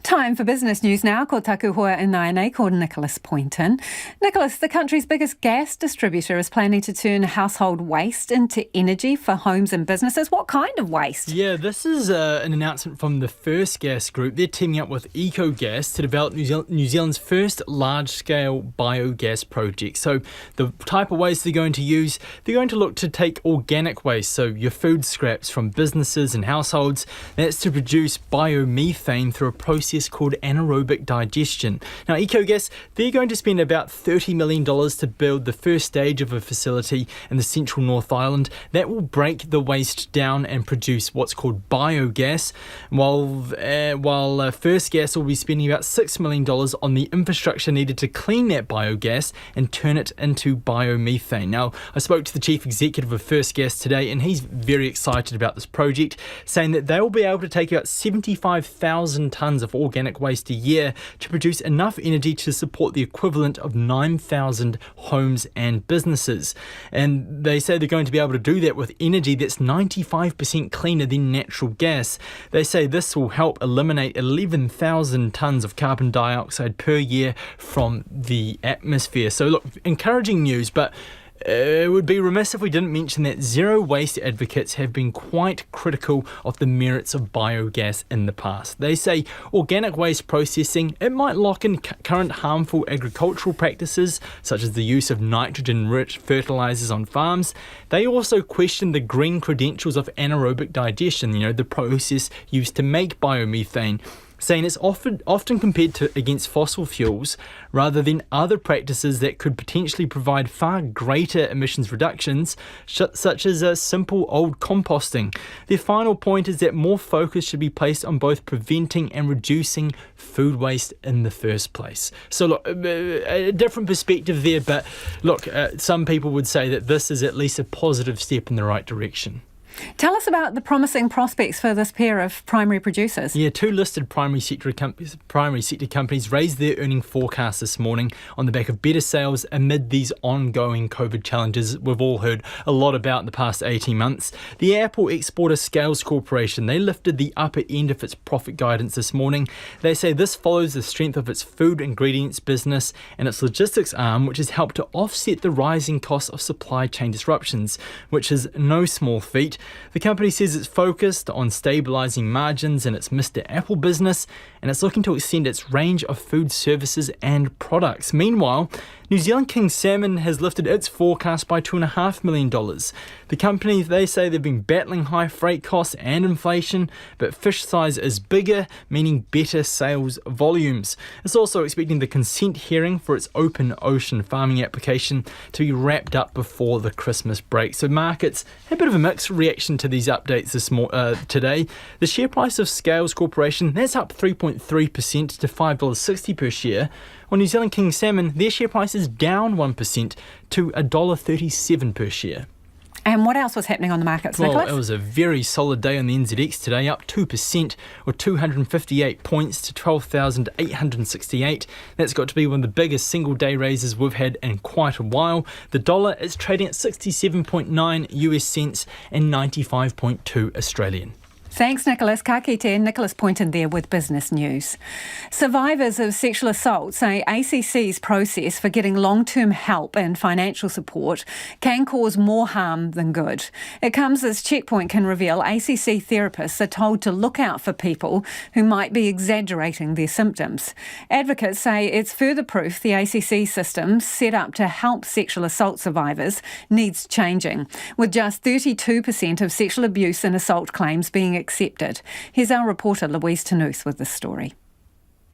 Time for business news now. Ko taku hoa inaine, ko Nicholas Poynton. Nicholas, the country's biggest gas distributor is planning to turn household waste into energy for homes and businesses. What kind of waste? Yeah, this is an announcement from the First Gas Group. They're teaming up with EcoGas to develop New Zealand's first large-scale biogas project. So the type of waste they're going to use, they're going to look to take organic waste, so your food scraps from businesses and households. That's to produce biomethane through a process called anaerobic digestion. Now, EcoGas, they're going to spend about $30 million to build the first stage of a facility in the central North Island that will break the waste down and produce what's called biogas, while First Gas will be spending about $6 million on the infrastructure needed to clean that biogas and turn it into biomethane. Now, I spoke to the chief executive of First Gas today, and he's very excited about this project, saying that they will be able to take about 75,000 tonnes of organic waste a year to produce enough energy to support the equivalent of 9,000 homes and businesses. And they say they're going to be able to do that with energy that's 95% cleaner than natural gas. They say this will help eliminate 11,000 tonnes of carbon dioxide per year from the atmosphere. So look, encouraging news, but it would be remiss if we didn't mention that zero waste advocates have been quite critical of the merits of biogas in the past. They say organic waste processing, it might lock in current harmful agricultural practices, such as the use of nitrogen-rich fertilisers on farms. They also question the green credentials of anaerobic digestion, the process used to make biomethane, saying it's often compared to against fossil fuels rather than other practices that could potentially provide far greater emissions reductions, such as simple old composting. Their final point is that more focus should be placed on both preventing and reducing food waste in the first place. So look, a different perspective there, but look, some people would say that this is at least a positive step in the right direction. Tell us about the promising prospects for this pair of primary producers. Yeah, two listed primary sector companies raised their earning forecast this morning on the back of better sales amid these ongoing COVID challenges we've all heard a lot about in the past 18 months. The Apple Exporter Scales Corporation, they lifted the upper end of its profit guidance this morning. They say this follows the strength of its food ingredients business and its logistics arm, which has helped to offset the rising costs of supply chain disruptions, which is no small feat. The company says it's focused on stabilising margins in its Mr. Apple business, and it's looking to extend its range of food services and products. Meanwhile, New Zealand King Salmon has lifted its forecast by $2.5 million. The company, they say they've been battling high freight costs and inflation, but fish size is bigger, meaning better sales volumes. It's also expecting the consent hearing for its open ocean farming application to be wrapped up before the Christmas break. So markets had a bit of a mixed reaction to these updates today. The share price of Scales Corporation, that's up 3.3% to $5.60 per share. On New Zealand King Salmon, their share price is down 1% to $1.37 per share. And what else was happening on the markets, Nicholas? Well, it was a very solid day on the NZX today, up 2% or 258 points to 12,868. That's got to be one of the biggest single-day raises we've had in quite a while. The dollar is trading at 67.9 US cents and 95.2 Australian. Thanks, Nicholas. Ka kite, Nicholas Poynton there with business news. Survivors of sexual assault say ACC's process for getting long-term help and financial support can cause more harm than good. It comes as Checkpoint can reveal ACC therapists are told to look out for people who might be exaggerating their symptoms. Advocates say it's further proof the ACC system set up to help sexual assault survivors needs changing, with just 32% of sexual abuse and assault claims being accepted. Here's our reporter Louise Tanuth with this story.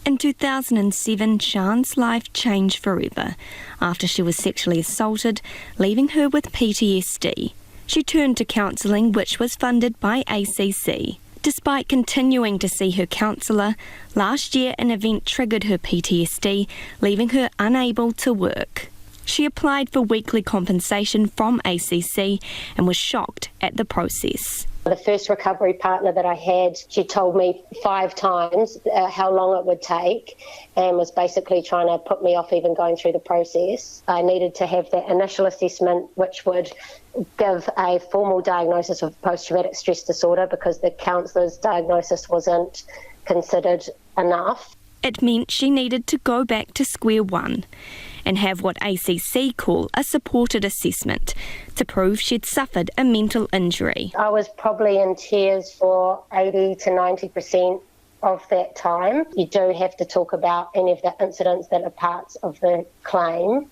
In 2007, Sian's life changed forever after she was sexually assaulted, leaving her with PTSD. She turned to counselling, which was funded by ACC. Despite continuing to see her counsellor, last year an event triggered her PTSD, leaving her unable to work. She applied for weekly compensation from ACC and was shocked at the process. The first recovery partner that I had, she told me 5 times how long it would take and was basically trying to put me off even going through the process. I needed to have that initial assessment, which would give a formal diagnosis of post-traumatic stress disorder because the counsellor's diagnosis wasn't considered enough. It meant she needed to go back to square one and have what ACC call a supported assessment to prove she'd suffered a mental injury. I was probably in tears for 80 to 90% of that time. You do have to talk about any of the incidents that are parts of the claim.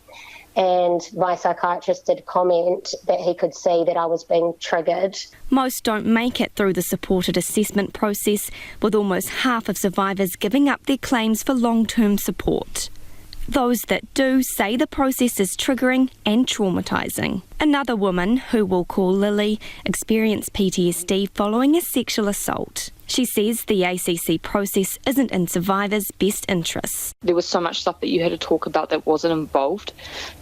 And my psychiatrist did comment that he could see that I was being triggered. Most don't make it through the supported assessment process, with almost half of survivors giving up their claims for long-term support. Those that do say the process is triggering and traumatising. Another woman, who we'll call Lily, experienced PTSD following a sexual assault. She says the ACC process isn't in survivors' best interests. There was so much stuff that you had to talk about that wasn't involved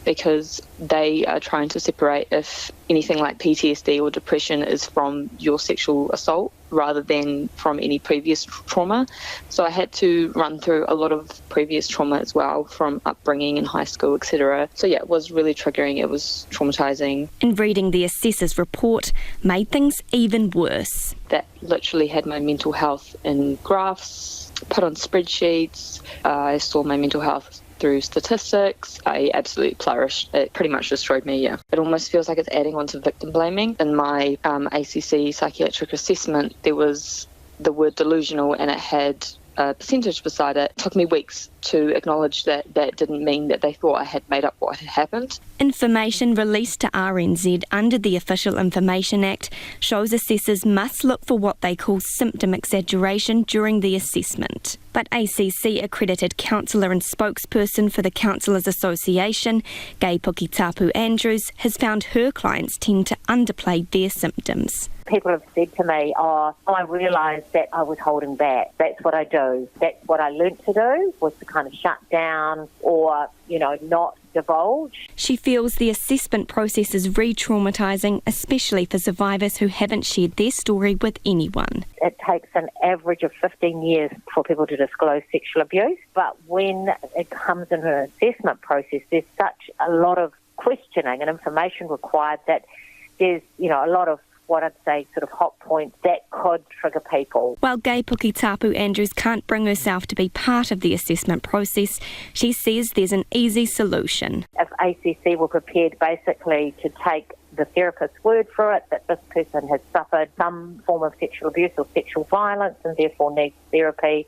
because they are trying to separate if anything like PTSD or depression is from your sexual assault rather than from any previous trauma. So I had to run through a lot of previous trauma as well, from upbringing in high school, etc. So yeah, it was really triggering. It was traumatising. And reading the assessor's report made things even worse. That literally had my mental health in graphs, put on spreadsheets. I saw my mental health through statistics. I absolutely flourished. It pretty much destroyed me, yeah. It almost feels like it's adding on to victim blaming. In my ACC psychiatric assessment, there was the word delusional and it had a percentage beside it. It took me weeks to acknowledge that that didn't mean that they thought I had made up what had happened. Information released to RNZ under the Official Information Act shows assessors must look for what they call symptom exaggeration during the assessment. But ACC-accredited counsellor and spokesperson for the Counsellors Association, Gai Pukitapu Andrews, has found her clients tend to underplay their symptoms. People have said to me, I realised that I was holding back. That's what I do. That's what I learnt to do, was to kind of shut down or, not divulge. She feels the assessment process is re-traumatising, especially for survivors who haven't shared their story with anyone. It takes an average of 15 years for people to disclose sexual abuse, but when it comes in an assessment process, there's such a lot of questioning and information required that there's, a lot of what I'd say sort of hot points that could trigger people. While Gai Pukitapu Andrews can't bring herself to be part of the assessment process, she says there's an easy solution. If ACC were prepared basically to take the therapist's word for it, that this person has suffered some form of sexual abuse or sexual violence and therefore needs therapy,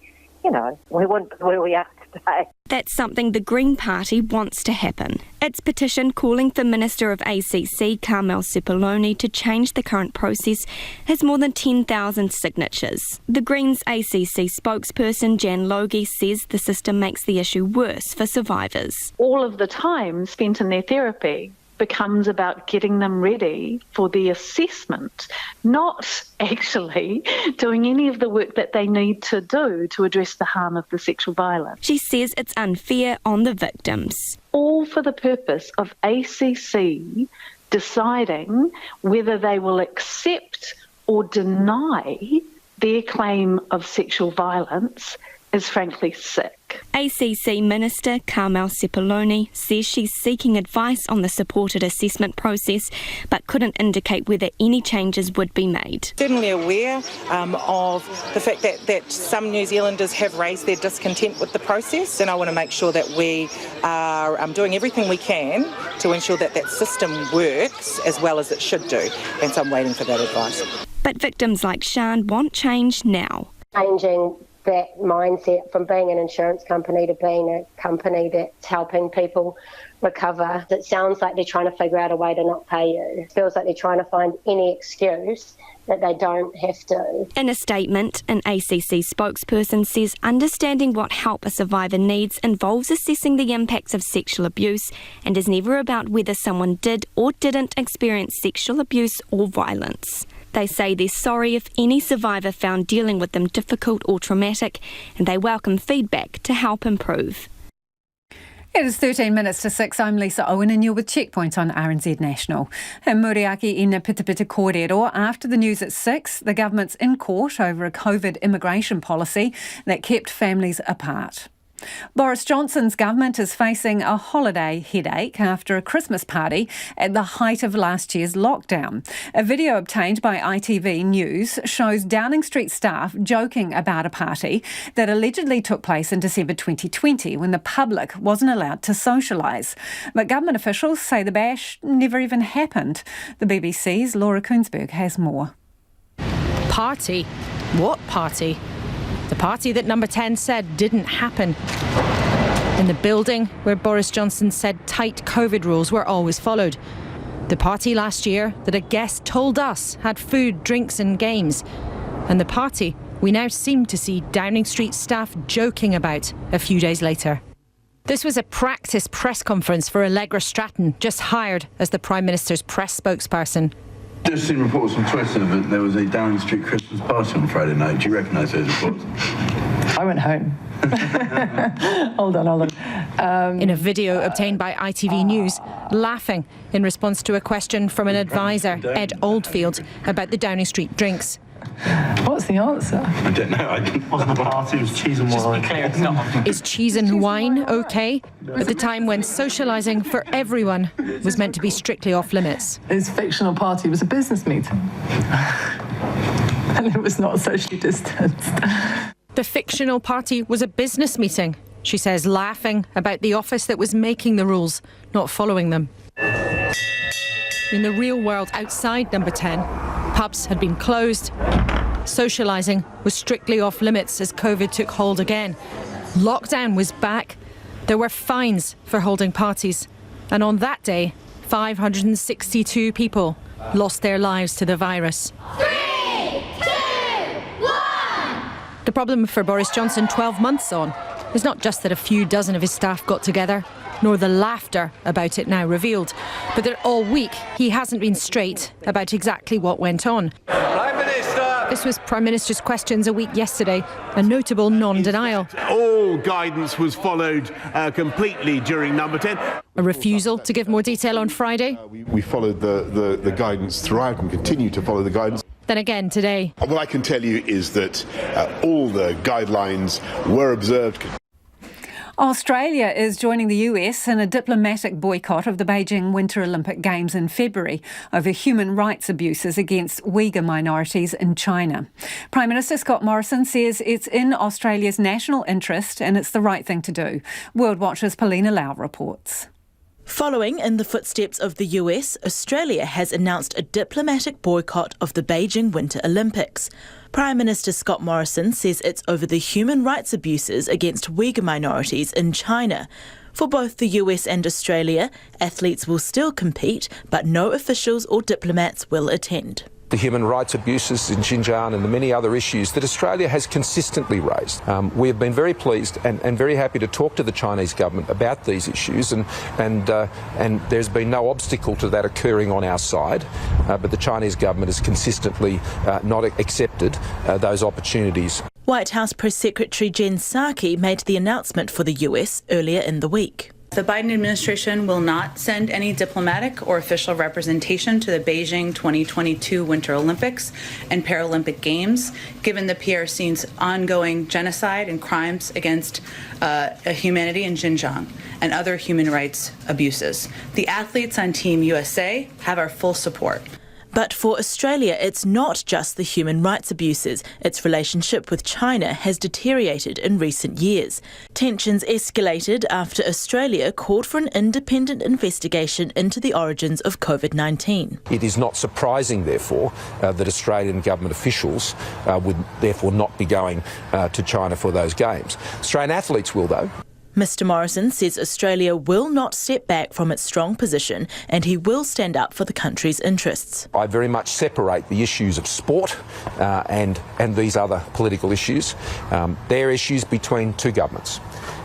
we wouldn't be where we are today. That's something the Green Party wants to happen. Its petition calling for Minister of ACC Carmel Sepuloni to change the current process has more than 10,000 signatures. The Greens ACC spokesperson Jan Logie says the system makes the issue worse for survivors. All of the time spent in their therapy becomes about getting them ready for the assessment, not actually doing any of the work that they need to do to address the harm of the sexual violence. She says it's unfair on the victims. All for the purpose of ACC deciding whether they will accept or deny their claim of sexual violence is frankly sick. ACC Minister Carmel Sepuloni says she's seeking advice on the supported assessment process, but couldn't indicate whether any changes would be made. Certainly aware of the fact that some New Zealanders have raised their discontent with the process, and I want to make sure that we are doing everything we can to ensure that that system works as well as it should do, and so I'm waiting for that advice. But victims like Sian want change now. Changing that mindset from being an insurance company to being a company that's helping people recover. It sounds like they're trying to figure out a way to not pay you. It feels like they're trying to find any excuse that they don't have to. In a statement, an ACC spokesperson says understanding what help a survivor needs involves assessing the impacts of sexual abuse and is never about whether someone did or didn't experience sexual abuse or violence. They say they're sorry if any survivor found dealing with them difficult or traumatic, and they welcome feedback to help improve. It is 13 minutes to 6. I'm Lisa Owen and you're with Checkpoint on RNZ National. In Muriaki ina Pitapita kōrero, after the news at 6, the government's in court over a COVID immigration policy that kept families apart. Boris Johnson's government is facing a holiday headache after a Christmas party at the height of last year's lockdown. A video obtained by ITV News shows Downing Street staff joking about a party that allegedly took place in December 2020 when the public wasn't allowed to socialise. But government officials say the bash never even happened. The BBC's Laura Koonsberg has more. Party? What party? The party that Number 10 said didn't happen. In the building where Boris Johnson said tight COVID rules were always followed. The party last year that a guest told us had food, drinks and games. And the party we now seem to see Downing Street staff joking about a few days later. This was a practice press conference for Allegra Stratton, just hired as the Prime Minister's press spokesperson. Just seen reports on Twitter that there was a Downing Street Christmas party on Friday night. Do you recognise those reports? I went home. Hold on. In a video obtained by ITV News, laughing in response to a question from an advisor, Ed Oldfield, about the Downing Street drinks. What's the answer? I don't know. It wasn't a party, it was cheese and wine. Just be clear, it's not. Is cheese and wine okay? At the time when socialising for everyone was meant to be strictly off limits. His fictional party was a business meeting. And it was not socially distanced. The fictional party was a business meeting, she says, laughing about the office that was making the rules, not following them. In the real world outside Number 10, pubs had been closed. Socialising was strictly off limits as COVID took hold again. Lockdown was back. There were fines for holding parties. And on that day, 562 people lost their lives to the virus. 3, 2, 1! The problem for Boris Johnson 12 months on is not just that a few dozen of his staff got together, nor the laughter about it now revealed, but that all week he hasn't been straight about exactly what went on. Prime Minister! This was Prime Minister's Questions a week yesterday, a notable non-denial. All guidance was followed completely during Number 10. A refusal to give more detail on Friday. We followed the guidance throughout and continue to follow the guidance. Then again today. What I can tell you is that all the guidelines were observed. Australia is joining the US in a diplomatic boycott of the Beijing Winter Olympic Games in February over human rights abuses against Uyghur minorities in China. Prime Minister Scott Morrison says it's in Australia's national interest and it's the right thing to do. World Watch's Paulina Lau reports. Following in the footsteps of the US, Australia has announced a diplomatic boycott of the Beijing Winter Olympics. Prime Minister Scott Morrison says it's over the human rights abuses against Uyghur minorities in China. For both the US and Australia, athletes will still compete, but no officials or diplomats will attend. The human rights abuses in Xinjiang and the many other issues that Australia has consistently raised. We have been very pleased and very happy to talk to the Chinese government about these issues, and there's been no obstacle to that occurring on our side, but the Chinese government has consistently not accepted those opportunities. White House Press Secretary Jen Psaki made the announcement for the US earlier in the week. The Biden administration will not send any diplomatic or official representation to the Beijing 2022 Winter Olympics and Paralympic Games, given the PRC's ongoing genocide and crimes against humanity in Xinjiang and other human rights abuses. The athletes on Team USA have our full support. But for Australia, it's not just the human rights abuses. Its relationship with China has deteriorated in recent years. Tensions escalated after Australia called for an independent investigation into the origins of COVID-19. It is not surprising, therefore, that Australian government officials would therefore not be going to China for those games. Australian athletes will, though. Mr Morrison says Australia will not step back from its strong position and he will stand up for the country's interests. I very much separate the issues of sport and these other political issues. They're issues between two governments.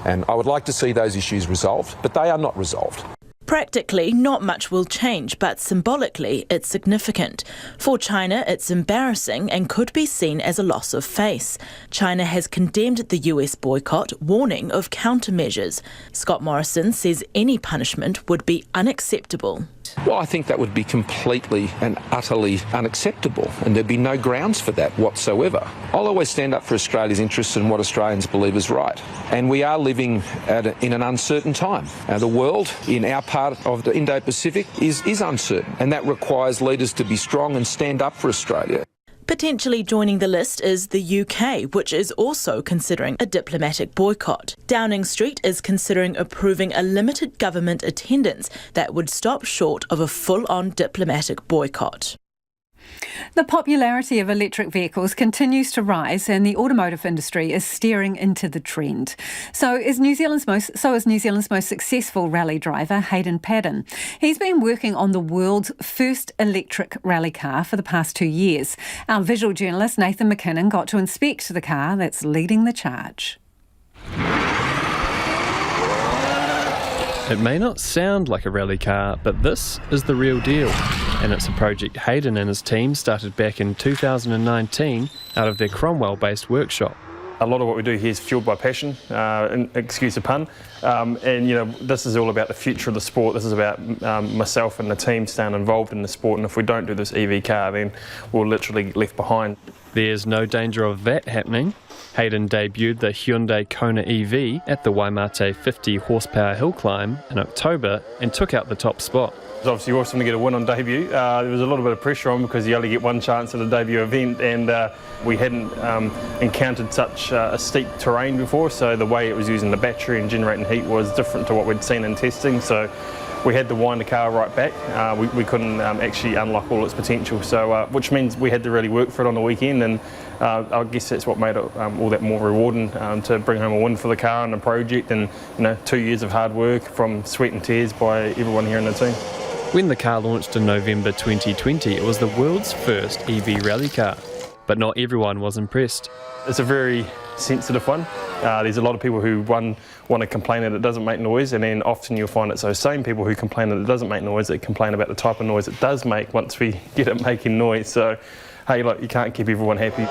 And I would like to see those issues resolved, but they are not resolved. Practically, not much will change, but symbolically, it's significant. For China, it's embarrassing and could be seen as a loss of face. China has condemned the US boycott, warning of countermeasures. Scott Morrison says any punishment would be unacceptable. right. Well, I think that would be completely and utterly unacceptable, and there'd be no grounds for that whatsoever. I'll always stand up for Australia's interests and what Australians believe is right. And we are living in an uncertain time. The world in our part of the Indo-Pacific is uncertain, and that requires leaders to be strong and stand up for Australia. Potentially joining the list is the UK, which is also considering a diplomatic boycott. Downing Street is considering approving a limited government attendance that would stop short of a full-on diplomatic boycott. The popularity of electric vehicles continues to rise, and the automotive industry is steering into the trend. So is New Zealand's most successful rally driver, Hayden Paddon. He's been working on the world's first electric rally car for the past 2 years. Our visual journalist Nathan McKinnon got to inspect the car that's leading the charge. It may not sound like a rally car, but this is the real deal. And it's a project Hayden and his team started back in 2019 out of their Cromwell-based workshop. A lot of what we do here is fueled by passion, excuse the pun, and you know, this is all about the future of the sport. This is about myself and the team staying involved in the sport, and if we don't do this EV car, then we're literally get left behind. There's no danger of that happening. Hayden debuted the Hyundai Kona EV at the Waimate 50 horsepower hill climb in October and took out the top spot. It's obviously awesome to get a win on debut. There was a little bit of pressure on because you only get one chance at a debut event, and we hadn't encountered such a steep terrain before, so the way it was using the battery and generating heat was different to what we'd seen in testing. So we had to wind the car right back. We couldn't actually unlock all its potential, so which means we had to really work for it on the weekend, and I guess that's what made it all that more rewarding to bring home a win for the car and the project, and you know, 2 years of hard work from sweat and tears by everyone here in the team. When the car launched in November 2020, it was the world's first EV rally car, but not everyone was impressed. It's a very sensitive one. There's a lot of people who want to complain that it doesn't make noise, and then often you'll find it's those same people who complain that it doesn't make noise that complain about the type of noise it does make once we get it making noise. So, hey, look, you can't keep everyone happy.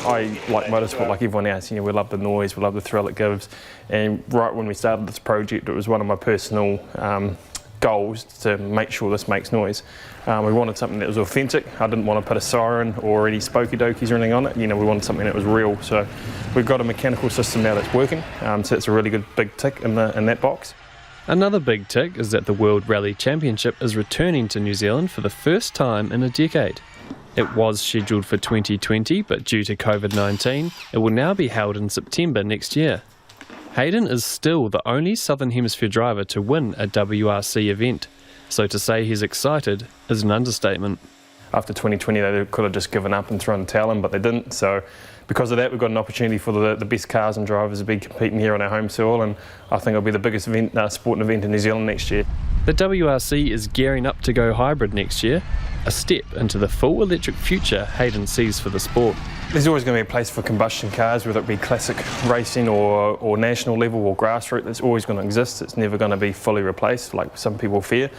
I like motorsport like everyone else. You know, we love the noise, we love the thrill it gives, and right when we started this project, it was one of my personal goals to make sure this makes noise. We wanted something that was authentic. I didn't want to put a siren or any spooky dokies or anything on it. You know, we wanted something that was real. So we've got a mechanical system now that's working. So it's a really good big tick in that box. Another big tick is that the World Rally Championship is returning to New Zealand for the first time in a decade. It was scheduled for 2020, but due to COVID-19, it will now be held in September next year. Hayden is still the only Southern Hemisphere driver to win a WRC event, so to say he's excited is an understatement. After 2020, they could have just given up and thrown the towel in, but they didn't. So because of that, we've got an opportunity for the best cars and drivers to be competing here on our home soil, and I think it'll be the biggest sporting event in New Zealand next year. The WRC is gearing up to go hybrid next year, a step into the full electric future Hayden sees for the sport. There's always going to be a place for combustion cars, whether it be classic racing or national level or grassroots. It's always going to exist. It's never going to be fully replaced, like some people fear.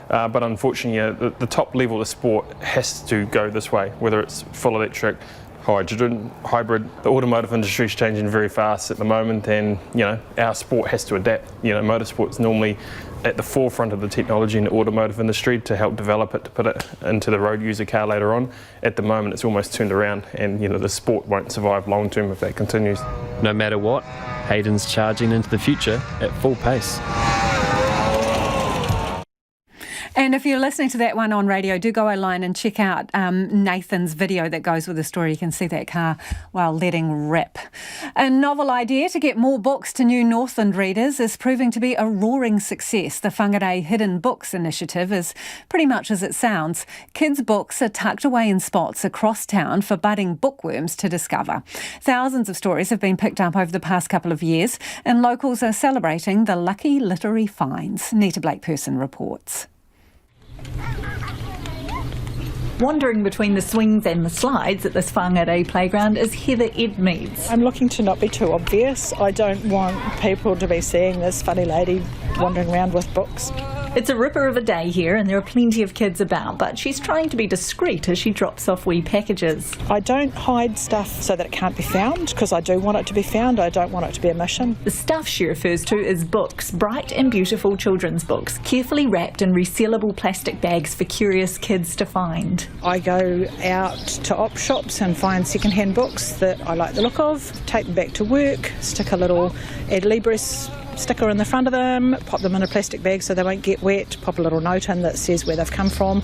But unfortunately, the top level of sport has to go this way, whether it's full electric, hydrogen, hybrid. The automotive industry is changing very fast at the moment, and you know, our sport has to adapt. You know, motorsport's normally at the forefront of the technology in the automotive industry to help develop it, to put it into the road user car later on. At the moment, it's almost turned around, and you know, the sport won't survive long term if that continues. No matter what, Hayden's charging into the future at full pace. And if you're listening to that one on radio, do go online and check out Nathan's video that goes with the story. You can see that car while letting rip. A novel idea to get more books to New Northland readers is proving to be a roaring success. The Whangarei Hidden Books initiative is pretty much as it sounds. Kids' books are tucked away in spots across town for budding bookworms to discover. Thousands of stories have been picked up over the past couple of years, and locals are celebrating the lucky literary finds. Nita Blake-Person reports. Wandering between the swings and the slides at this Whangarei playground is Heather Edmeads. I'm looking to not be too obvious. I don't want people to be seeing this funny lady wandering around with books. It's a ripper of a day here and there are plenty of kids about, but she's trying to be discreet as she drops off wee packages. I don't hide stuff so that it can't be found, because I do want it to be found. I don't want it to be a mission. The stuff she refers to is books, bright and beautiful children's books, carefully wrapped in resealable plastic bags for curious kids to find. I go out to op shops and find second-hand books that I like the look of, take them back to work, stick a little Ad Libris sticker in the front of them, pop them in a plastic bag so they won't get wet, pop a little note in that says where they've come from,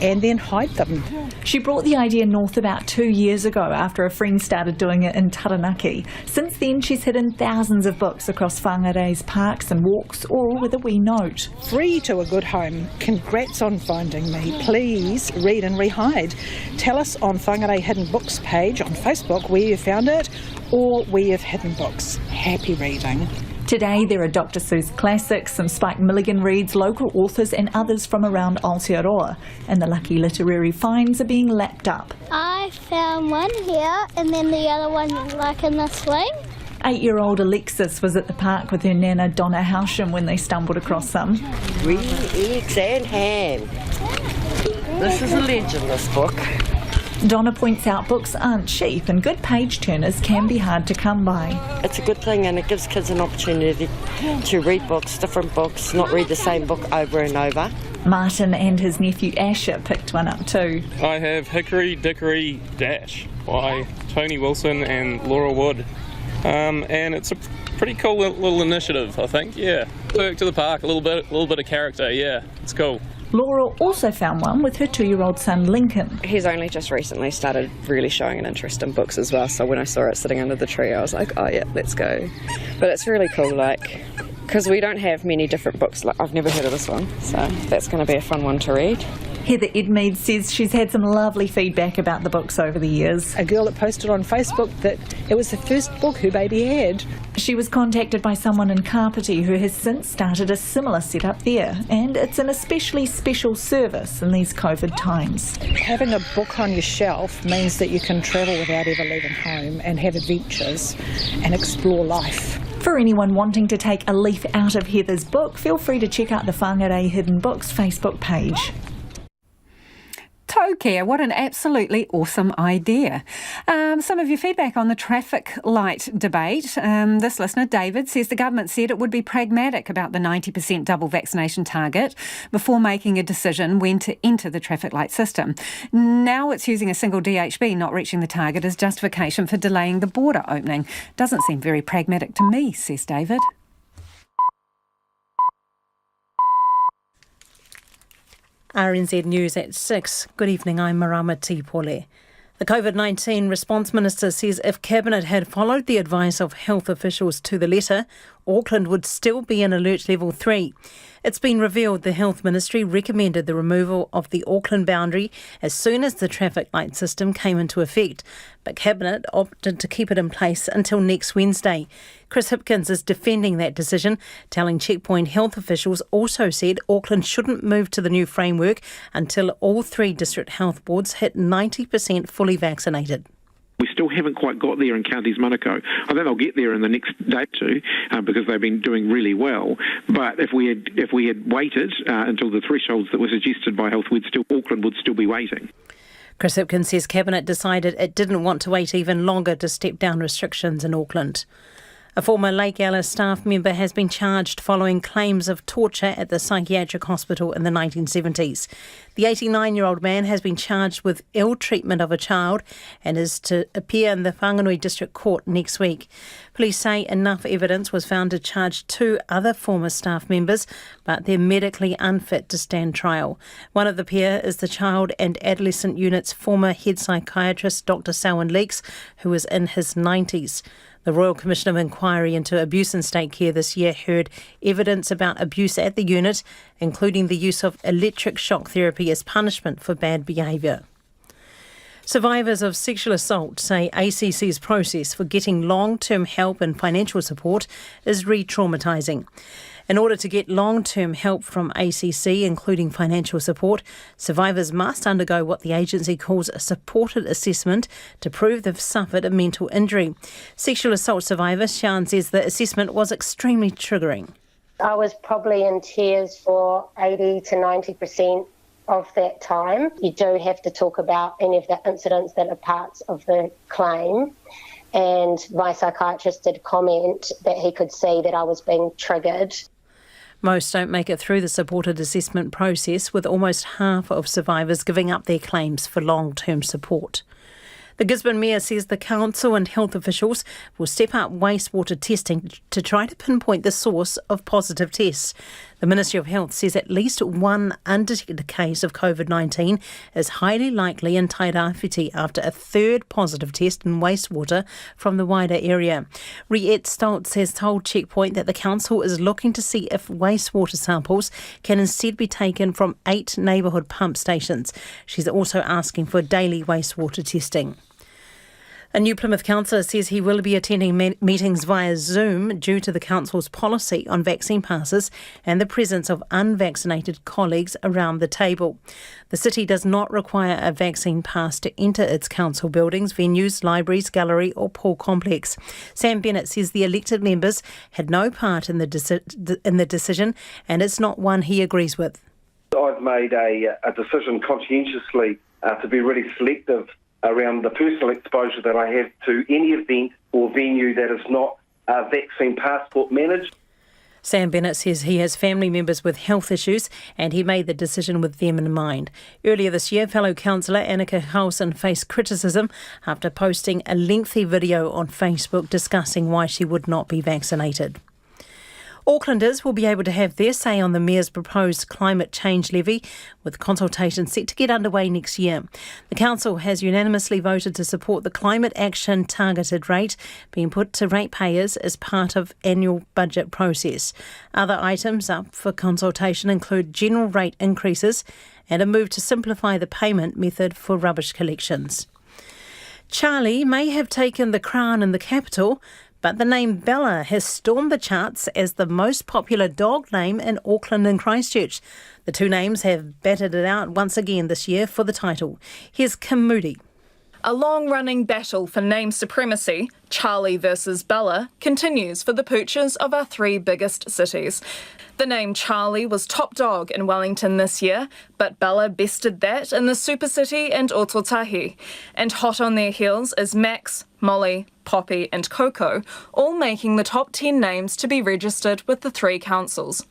and then hide them. She brought the idea north about 2 years ago after a friend started doing it in Taranaki. Since then, she's hidden thousands of books across Whangarei's parks and walks, all with a wee note. Free to a good home. Congrats on finding me. Please read and rehide. Tell us on Whangarei Hidden Books page on Facebook where you found it or where you've hidden books. Happy reading. Today there are Dr. Seuss classics, some Spike Milligan reads, local authors and others from around Aotearoa. And the lucky literary finds are being lapped up. I found one here and then the other one like in the swing. 8-year-old Alexis was at the park with her nana Donna Howsham when they stumbled across them. Green eggs and ham. This is a legend, this book. Donna points out books aren't cheap and good page turners can be hard to come by. It's a good thing and it gives kids an opportunity to read books, different books, not read the same book over and over. Martin and his nephew Asher picked one up too. I have Hickory Dickory Dash by Tony Wilson and Laura Wood. And it's a pretty cool little initiative, I think, yeah. Work to the park, a little bit of character, yeah, it's cool. Laura also found one with her 2-year-old son Lincoln. He's only just recently started really showing an interest in books as well, so when I saw it sitting under the tree I was like, oh yeah, let's go. But it's really cool, like, because we don't have many different books, like I've never heard of this one, so that's going to be a fun one to read. Heather Edmead says she's had some lovely feedback about the books over the years. A girl that posted on Facebook that it was the first book her baby had. She was contacted by someone in Kapiti who has since started a similar setup there, and it's an especially special service in these COVID times. Having a book on your shelf means that you can travel without ever leaving home and have adventures and explore life. For anyone wanting to take a leaf out of Heather's book, feel free to check out the Whangarei Hidden Books Facebook page. Toe care, what an absolutely awesome idea. Some of your feedback on the traffic light debate. This listener, David, says the government said it would be pragmatic about the 90% double vaccination target before making a decision when to enter the traffic light system. Now it's using a single DHB not reaching the target as justification for delaying the border opening. Doesn't seem very pragmatic to me, says David. RNZ News at 6. Good evening, I'm Marama Tipole. The COVID-19 response minister says if Cabinet had followed the advice of health officials to the letter, Auckland would still be in alert level 3. It's been revealed the Health Ministry recommended the removal of the Auckland boundary as soon as the traffic light system came into effect, but Cabinet opted to keep it in place until next Wednesday. Chris Hipkins is defending that decision, telling Checkpoint health officials also said Auckland shouldn't move to the new framework until all 3 district health boards hit 90% fully vaccinated. We still haven't quite got there in Counties Manukau. I think they'll get there in the next day or two because they've been doing really well. But if we had waited until the thresholds that were suggested by Health, Auckland would still be waiting. Chris Hipkins says Cabinet decided it didn't want to wait even longer to step down restrictions in Auckland. A former Lake Alice staff member has been charged following claims of torture at the psychiatric hospital in the 1970s. The 89-year-old man has been charged with ill treatment of a child and is to appear in the Whanganui District Court next week. Police say enough evidence was found to charge 2 other former staff members, but they're medically unfit to stand trial. One of the pair is the Child and Adolescent Unit's former head psychiatrist, Dr. Selwyn Leeks, who was in his 90s. The Royal Commission of Inquiry into Abuse in State Care this year heard evidence about abuse at the unit, including the use of electric shock therapy as punishment for bad behaviour. Survivors of sexual assault say ACC's process for getting long-term help and financial support is re-traumatising. In order to get long-term help from ACC, including financial support, survivors must undergo what the agency calls a supported assessment to prove they've suffered a mental injury. Sexual assault survivor Sian says the assessment was extremely triggering. I was probably in tears for 80 to 90% of that time. You do have to talk about any of the incidents that are parts of the claim. And my psychiatrist did comment that he could see that I was being triggered. Most don't make it through the supported assessment process, with almost half of survivors giving up their claims for long-term support. The Gisborne Mayor says the council and health officials will step up wastewater testing to try to pinpoint the source of positive tests. The Ministry of Health says at least one undetected case of COVID-19 is highly likely in Tairāwhiti after a third positive test in wastewater from the wider area. Riette Stoltz has told Checkpoint that the council is looking to see if wastewater samples can instead be taken from 8 neighbourhood pump stations. She's also asking for daily wastewater testing. A New Plymouth councillor says he will be attending meetings via Zoom due to the council's policy on vaccine passes and the presence of unvaccinated colleagues around the table. The city does not require a vaccine pass to enter its council buildings, venues, libraries, gallery or pool complex. Sam Bennett says the elected members had no part in the decision and it's not one he agrees with. I've made a decision conscientiously to be really selective around the personal exposure that I have to any event or venue that is not vaccine passport managed. Sam Bennett says he has family members with health issues and he made the decision with them in mind. Earlier this year, fellow councillor Annika Howson faced criticism after posting a lengthy video on Facebook discussing why she would not be vaccinated. Aucklanders will be able to have their say on the Mayor's proposed climate change levy, with consultation set to get underway next year. The Council has unanimously voted to support the climate action targeted rate being put to ratepayers as part of annual budget process. Other items up for consultation include general rate increases and a move to simplify the payment method for rubbish collections. Charlie may have taken the crown in the capital, but the name Bella has stormed the charts as the most popular dog name in Auckland and Christchurch. The two names have battered it out once again this year for the title. Here's Kim Moody. A long-running battle for name supremacy, Charlie versus Bella, continues for the pooches of our 3 biggest cities. The name Charlie was top dog in Wellington this year, but Bella bested that in the Super City and Ōtautahi. And hot on their heels is Max, Molly, Poppy and Coco, all making the top 10 names to be registered with the 3 councils.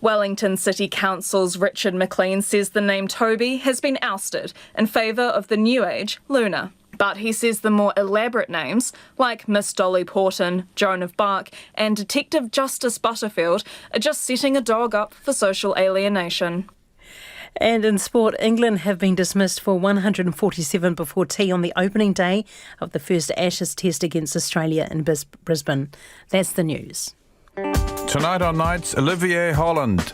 Wellington City Council's Richard McLean says the name Toby has been ousted in favour of the new age Luna. But he says the more elaborate names, like Miss Dolly Porton, Joan of Bark and Detective Justice Butterfield, are just setting a dog up for social alienation. And in sport, England have been dismissed for 147 before tea on the opening day of the first Ashes Test against Australia in Brisbane. That's the news. Tonight on Nights, Olivier Holland,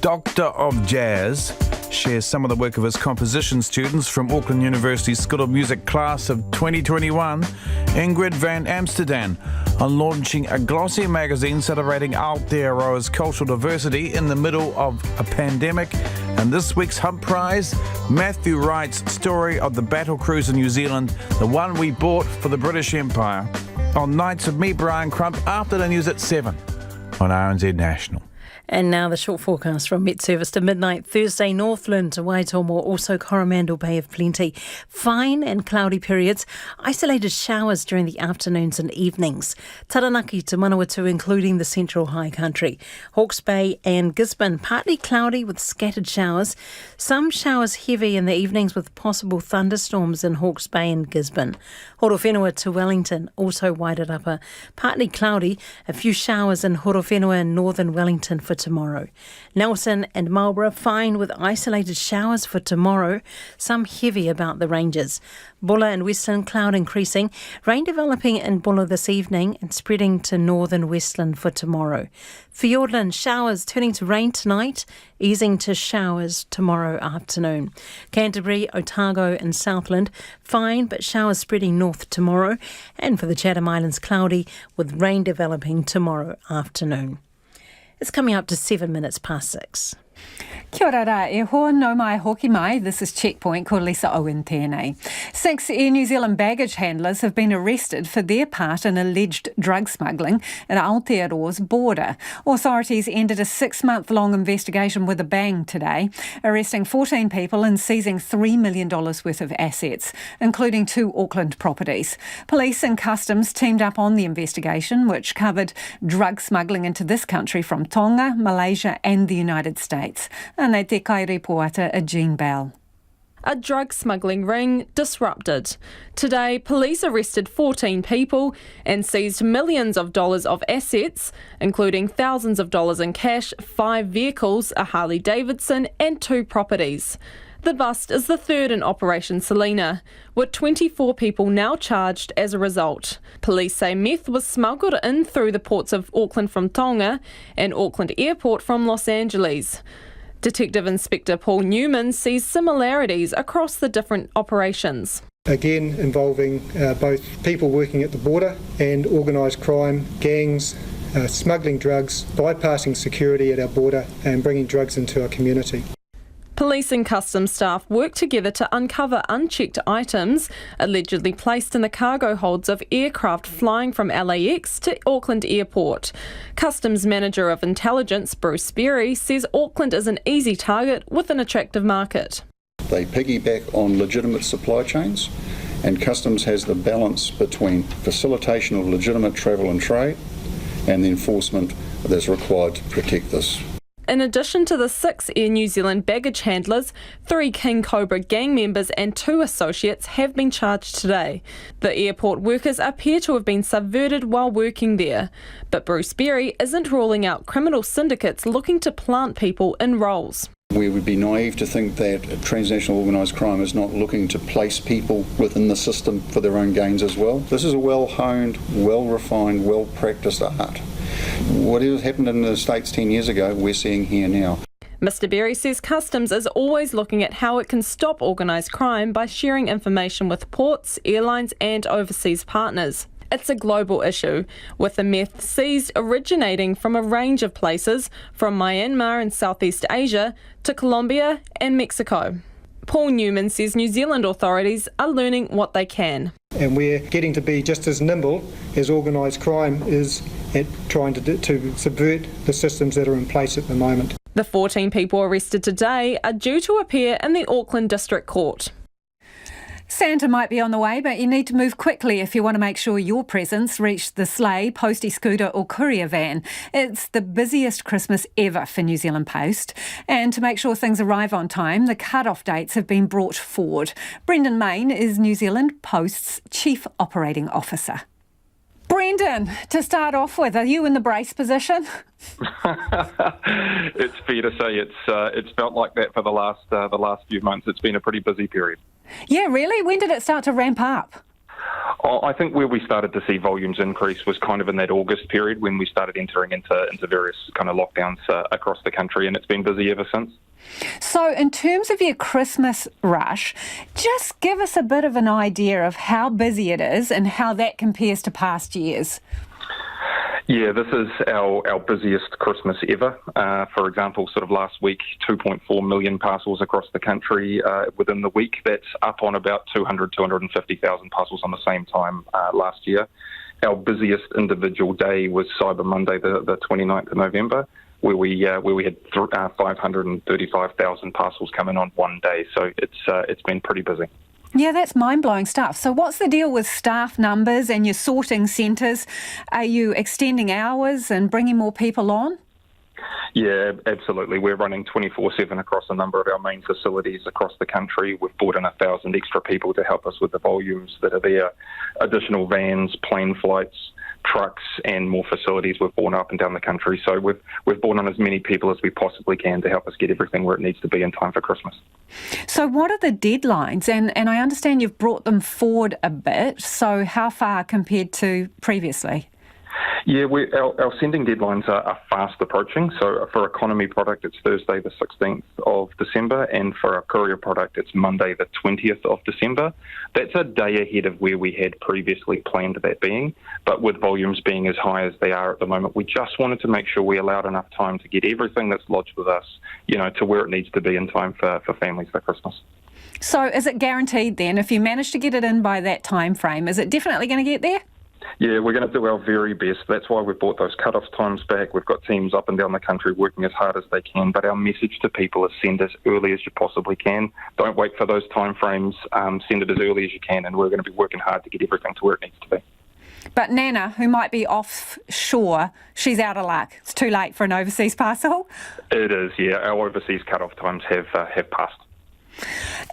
Doctor of Jazz, shares some of the work of his composition students from Auckland University's School of Music class of 2021. Ingrid van Amsterdam on launching a glossy magazine celebrating Aotearoa's cultural diversity in the middle of a pandemic. And this week's Hump Prize, Matthew Wright's story of the battle cruise in New Zealand, the one we bought for the British Empire. On Nights with me, Brian Crump, after the news at 7 on RNZ National. And now the short forecast from Met Service to midnight Thursday, Northland to Waitomo, also Coromandel Bay of Plenty. Fine and cloudy periods, isolated showers during the afternoons and evenings. Taranaki to Manawatu, including the central high country. Hawke's Bay and Gisborne, partly cloudy with scattered showers. Some showers heavy in the evenings with possible thunderstorms in Hawke's Bay and Gisborne. Horowhenua to Wellington, also Wairarapa, partly cloudy. A few showers in Horowhenua and northern Wellington for tomorrow. Nelson and Marlborough fine with isolated showers for tomorrow, some heavy about the ranges. Bulla and Westland cloud increasing, rain developing in Bulla this evening and spreading to northern Westland for tomorrow. Fiordland showers turning to rain tonight, easing to showers tomorrow afternoon. Canterbury, Otago and Southland fine but showers spreading north tomorrow, and for the Chatham Islands cloudy with rain developing tomorrow afternoon. It's coming up to 7 minutes past 6. Kia ora rā, e hoa no mai hoki mai. This is Checkpoint, ko Lisa Owen tēnei. 6 Air New Zealand baggage handlers have been arrested for their part in alleged drug smuggling at Aotearoa's border. Authorities ended a 6-month-long investigation with a bang today, arresting 14 people and seizing $3 million worth of assets, including 2 Auckland properties. Police and Customs teamed up on the investigation, which covered drug smuggling into this country from Tonga, Malaysia and the United States. And te kai reporter Jean Bell. A drug smuggling ring disrupted. Today, police arrested 14 people and seized millions of dollars of assets, including thousands of dollars in cash, 5 vehicles, a Harley Davidson and 2 properties. The bust is the third in Operation Selena, with 24 people now charged as a result. Police say meth was smuggled in through the ports of Auckland from Tonga and Auckland Airport from Los Angeles. Detective Inspector Paul Newman sees similarities across the different operations. Again, involving both people working at the border and organised crime, gangs, smuggling drugs, bypassing security at our border and bringing drugs into our community. Police and Customs staff worked together to uncover unchecked items allegedly placed in the cargo holds of aircraft flying from LAX to Auckland Airport. Customs Manager of Intelligence Bruce Berry says Auckland is an easy target with an attractive market. They piggyback on legitimate supply chains, and Customs has the balance between facilitation of legitimate travel and trade and the enforcement that's required to protect this. In addition to the 6 Air New Zealand baggage handlers, 3 King Cobra gang members and 2 associates have been charged today. The airport workers appear to have been subverted while working there, but Bruce Berry isn't ruling out criminal syndicates looking to plant people in roles. We would be naive to think that transnational organised crime is not looking to place people within the system for their own gains as well. This is a well-honed, well-refined, well-practised art. Whatever happened in the States 10 years ago, we're seeing here now. Mr Berry says Customs is always looking at how it can stop organised crime by sharing information with ports, airlines and overseas partners. It's a global issue, with the meth seized originating from a range of places, from Myanmar in Southeast Asia to Colombia and Mexico. Paul Newman says New Zealand authorities are learning what they can. And we're getting to be just as nimble as organised crime is at trying to subvert the systems that are in place at the moment. The 14 people arrested today are due to appear in the Auckland District Court. Santa might be on the way, but you need to move quickly if you want to make sure your presents reach the sleigh, postie scooter or courier van. It's the busiest Christmas ever for New Zealand Post. And to make sure things arrive on time, the cut-off dates have been brought forward. Brendan Main is New Zealand Post's Chief Operating Officer. Brendan, to start off with, are you in the brace position? It's fair to say it's felt like that for the last few months. It's been a pretty busy period. Yeah, really? When did it start to ramp up? I think where we started to see volumes increase was kind of in that August period when we started entering into various kind of lockdowns across the country, and it's been busy ever since. So in terms of your Christmas rush, just give us a bit of an idea of how busy it is and how that compares to past years. Yeah, this is our busiest Christmas ever. For example, sort of last week, 2.4 million parcels across the country within the week. That's up on about 250,000 parcels on the same time last year. Our busiest individual day was Cyber Monday, the 29th of November, where we had 535,000 parcels come in on one day. So it's been pretty busy. Yeah, that's mind-blowing stuff. So what's the deal with staff numbers and your sorting centres? Are you extending hours and bringing more people on? Yeah, absolutely. We're running 24/7 across a number of our main facilities across the country. We've brought in 1,000 extra people to help us with the volumes that are there. Additional vans, plane flights, trucks and more facilities we've brought up and down the country. So we've brought on as many people as we possibly can to help us get everything where it needs to be in time for Christmas. So what are the deadlines? And I understand you've brought them forward a bit. So how far compared to previously? Yeah, our sending deadlines are fast approaching. So for economy product, it's Thursday the 16th of December, and for our courier product, it's Monday the 20th of December. That's a day ahead of where we had previously planned that being, but with volumes being as high as they are at the moment, we just wanted to make sure we allowed enough time to get everything that's lodged with us, to where it needs to be in time for families for Christmas. So is it guaranteed then, if you manage to get it in by that time frame, is it definitely going to get there? Yeah, we're going to do our very best. That's why we've brought those cut-off times back. We've got teams up and down the country working as hard as they can, but our message to people is send as early as you possibly can. Don't wait for those time frames. Send it as early as you can, and we're going to be working hard to get everything to where it needs to be. But Nana, who might be offshore, she's out of luck. It's too late for an overseas parcel. It is, yeah. Our overseas cut-off times have passed.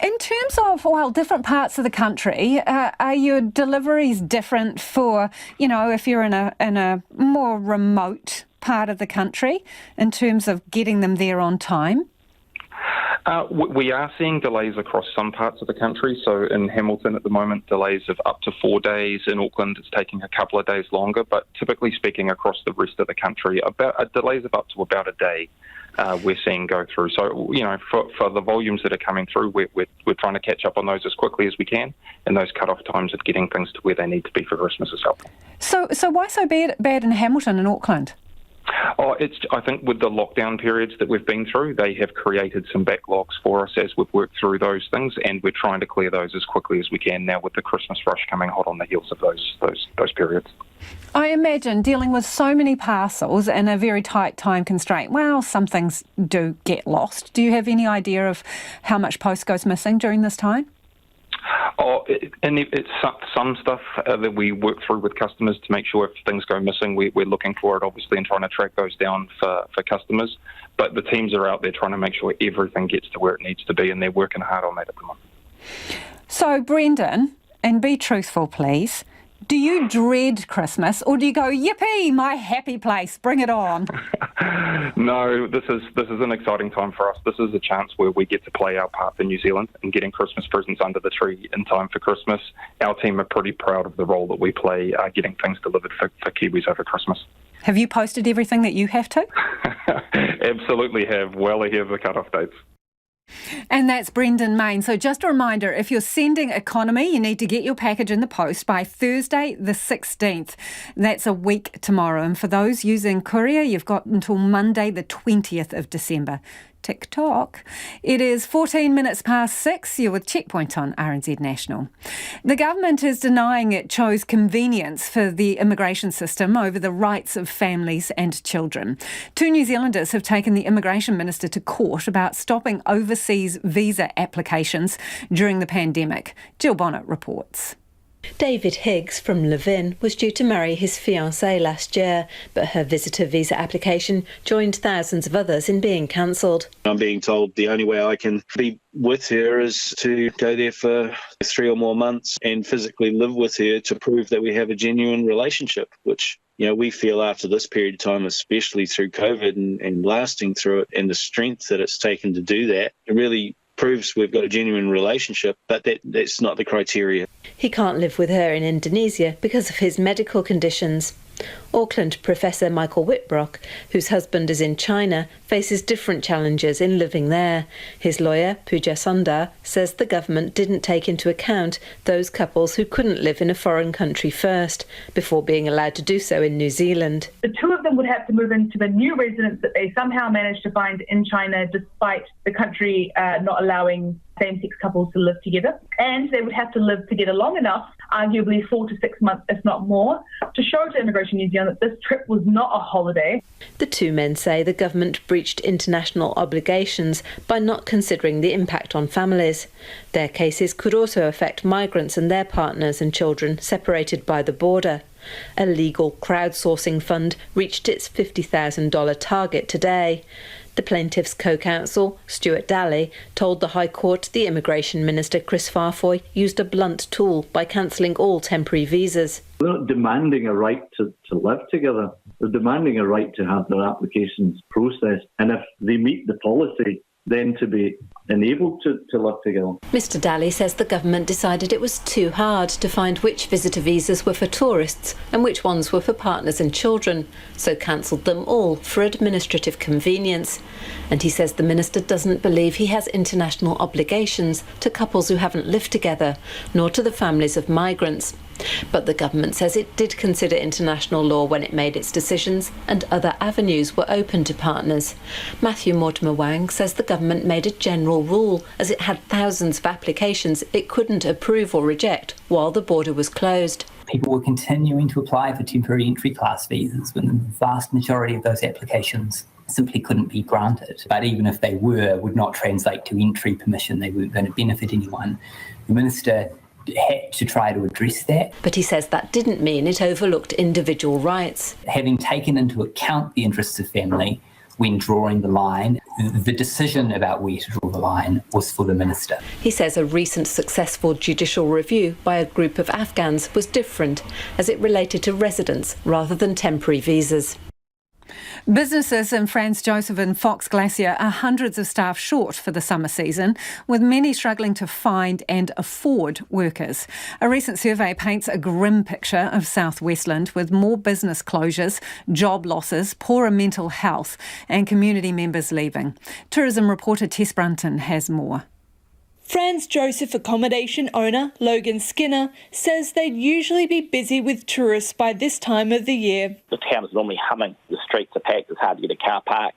In terms of, different parts of the country, are your deliveries different for, if you're in a more remote part of the country in terms of getting them there on time? We are seeing delays across some parts of the country. So in Hamilton at the moment, delays of up to 4 days. In Auckland, it's taking a couple of days longer. But typically speaking, across the rest of the country, delays of up to about a day we're seeing go through. So, for the volumes that are coming through, we're trying to catch up on those as quickly as we can. And those cut-off times of getting things to where they need to be for Christmas is helpful. So why so bad in Hamilton and Auckland? I think with the lockdown periods that we've been through, they have created some backlogs for us as we've worked through those things, and we're trying to clear those as quickly as we can now with the Christmas rush coming hot on the heels of those periods. I imagine dealing with so many parcels and a very tight time constraint, some things do get lost. Do you have any idea of how much post goes missing during this time? And it's some stuff that we work through with customers to make sure if things go missing, we're looking for it, obviously, and trying to track those down for customers. But the teams are out there trying to make sure everything gets to where it needs to be, and they're working hard on that at the moment. So, Brendan, and be truthful, please, do you dread Christmas, or do you go, yippee, my happy place, bring it on? No, this is an exciting time for us. This is a chance where we get to play our part for New Zealand and getting Christmas presents under the tree in time for Christmas. Our team are pretty proud of the role that we play getting things delivered for Kiwis over Christmas. Have you posted everything that you have to? Absolutely have, well ahead of the cut-off dates. And that's Brendan Main. So just a reminder, if you're sending economy, you need to get your package in the post by Thursday the 16th. That's a week tomorrow. And for those using courier, you've got until Monday the 20th of December. Tick-tock. It is 14 minutes past 6. You're with Checkpoint on RNZ National. The government is denying it chose convenience for the immigration system over the rights of families and children. 2 New Zealanders have taken the immigration minister to court about stopping overseas visa applications during the pandemic. Jill Bonnet reports. David Higgs from Levin was due to marry his fiancée last year, but her visitor visa application joined thousands of others in being cancelled. I'm being told the only way I can be with her is to go there for 3 or more months and physically live with her to prove that we have a genuine relationship, which we feel after this period of time, especially through COVID and lasting through it, and the strength that it's taken to do that, it really proves we've got a genuine relationship, but that's not the criteria. He can't live with her in Indonesia because of his medical conditions. Auckland professor Michael Whitbrock, whose husband is in China, faces different challenges in living there. His lawyer, Pooja Sundar, says the government didn't take into account those couples who couldn't live in a foreign country first, before being allowed to do so in New Zealand. The 2 of them would have to move into the new residence that they somehow managed to find in China, despite the country not allowing same-sex couples to live together. And they would have to live together long enough, arguably 4 to 6 months, if not more, to show to Immigration New Zealand that this trip was not a holiday. The 2 men say the government breached international obligations by not considering the impact on families. Their cases could also affect migrants and their partners and children separated by the border. A legal crowdsourcing fund reached its $50,000 target today. The plaintiff's co-counsel, Stuart Daly, told the High Court the Immigration Minister Chris Hipkins used a blunt tool by cancelling all temporary visas. They're not demanding a right to live together. They're demanding a right to have their applications processed. And if they meet the policy, then to be enabled to live together. Mr Daly says the government decided it was too hard to find which visitor visas were for tourists and which ones were for partners and children, so cancelled them all for administrative convenience. And he says the minister doesn't believe he has international obligations to couples who haven't lived together, nor to the families of migrants. But the government says it did consider international law when it made its decisions, and other avenues were open to partners. Matthew Mortimer-Wang says the government made a general rule, as it had thousands of applications it couldn't approve or reject while the border was closed. People were continuing to apply for temporary entry class visas when the vast majority of those applications simply couldn't be granted. But even if they would not translate to entry permission. They weren't going to benefit anyone. The minister had to try to address that. But he says that didn't mean it overlooked individual rights. Having taken into account the interests of family when drawing the line, the decision about where to draw the line was for the minister. He says a recent successful judicial review by a group of Afghans was different, as it related to residents rather than temporary visas. Businesses in Franz Josef and Fox Glacier are hundreds of staff short for the summer season, with many struggling to find and afford workers. A recent survey paints a grim picture of South Westland, with more business closures, job losses, poorer mental health and community members leaving. Tourism reporter Tess Brunton has more. Franz Josef accommodation owner Logan Skinner says they'd usually be busy with tourists by this time of the year. The town is normally humming. The streets are packed. It's hard to get a car park.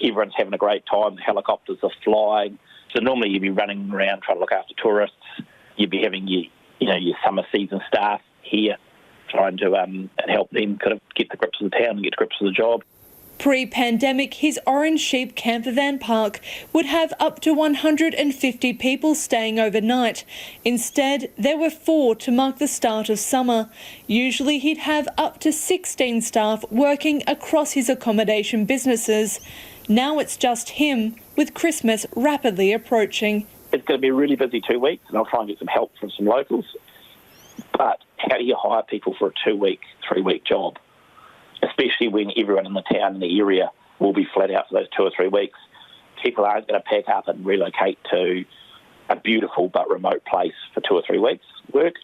Everyone's having a great time. The helicopters are flying. So normally you'd be running around trying to look after tourists. You'd be having your summer season staff here trying to and help them kind of get to grips with the town and get to grips with the job. Pre-pandemic, his Orange Sheep campervan park would have up to 150 people staying overnight. Instead, there were 4 to mark the start of summer. Usually he'd have up to 16 staff working across his accommodation businesses. Now it's just him, with Christmas rapidly approaching. It's going to be a really busy 2 weeks, and I'll try and get some help from some locals. But how do you hire people for a 2-week, 3-week job? Especially when everyone in the town and the area will be flat out for those 2 or 3 weeks. People aren't going to pack up and relocate to a beautiful but remote place for 2 or 3 weeks work.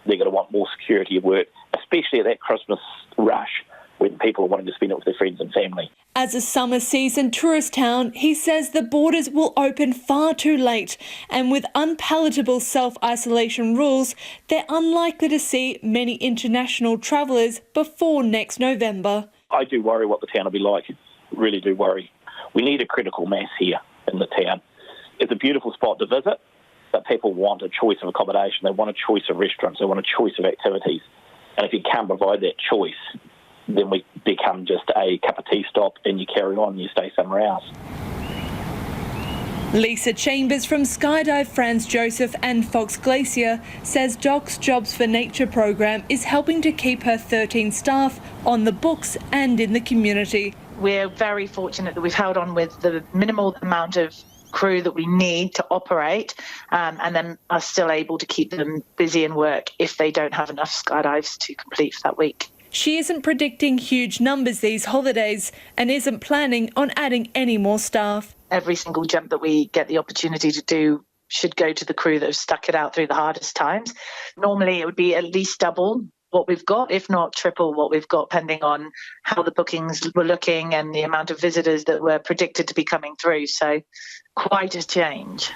They're going to want more security of work, especially at that Christmas rush when people are wanting to spend it with their friends and family. As a summer season tourist town, he says the borders will open far too late, and with unpalatable self-isolation rules, they're unlikely to see many international travellers before next November. I do worry what the town will be like, really do worry. We need a critical mass here in the town. It's a beautiful spot to visit, but people want a choice of accommodation, they want a choice of restaurants, they want a choice of activities. And if you can't provide that choice, then we become just a cup of tea stop and you carry on and you stay somewhere else. Lisa Chambers from Skydive Franz Josef and Fox Glacier says Doc's Jobs for Nature program is helping to keep her 13 staff on the books and in the community. We're very fortunate that we've held on with the minimal amount of crew that we need to operate, and then are still able to keep them busy in work if they don't have enough skydives to complete for that week. She isn't predicting huge numbers these holidays and isn't planning on adding any more staff. Every single jump that we get the opportunity to do should go to the crew that have stuck it out through the hardest times. Normally it would be at least double what we've got, if not triple what we've got, depending on how the bookings were looking and the amount of visitors that were predicted to be coming through. So quite a change.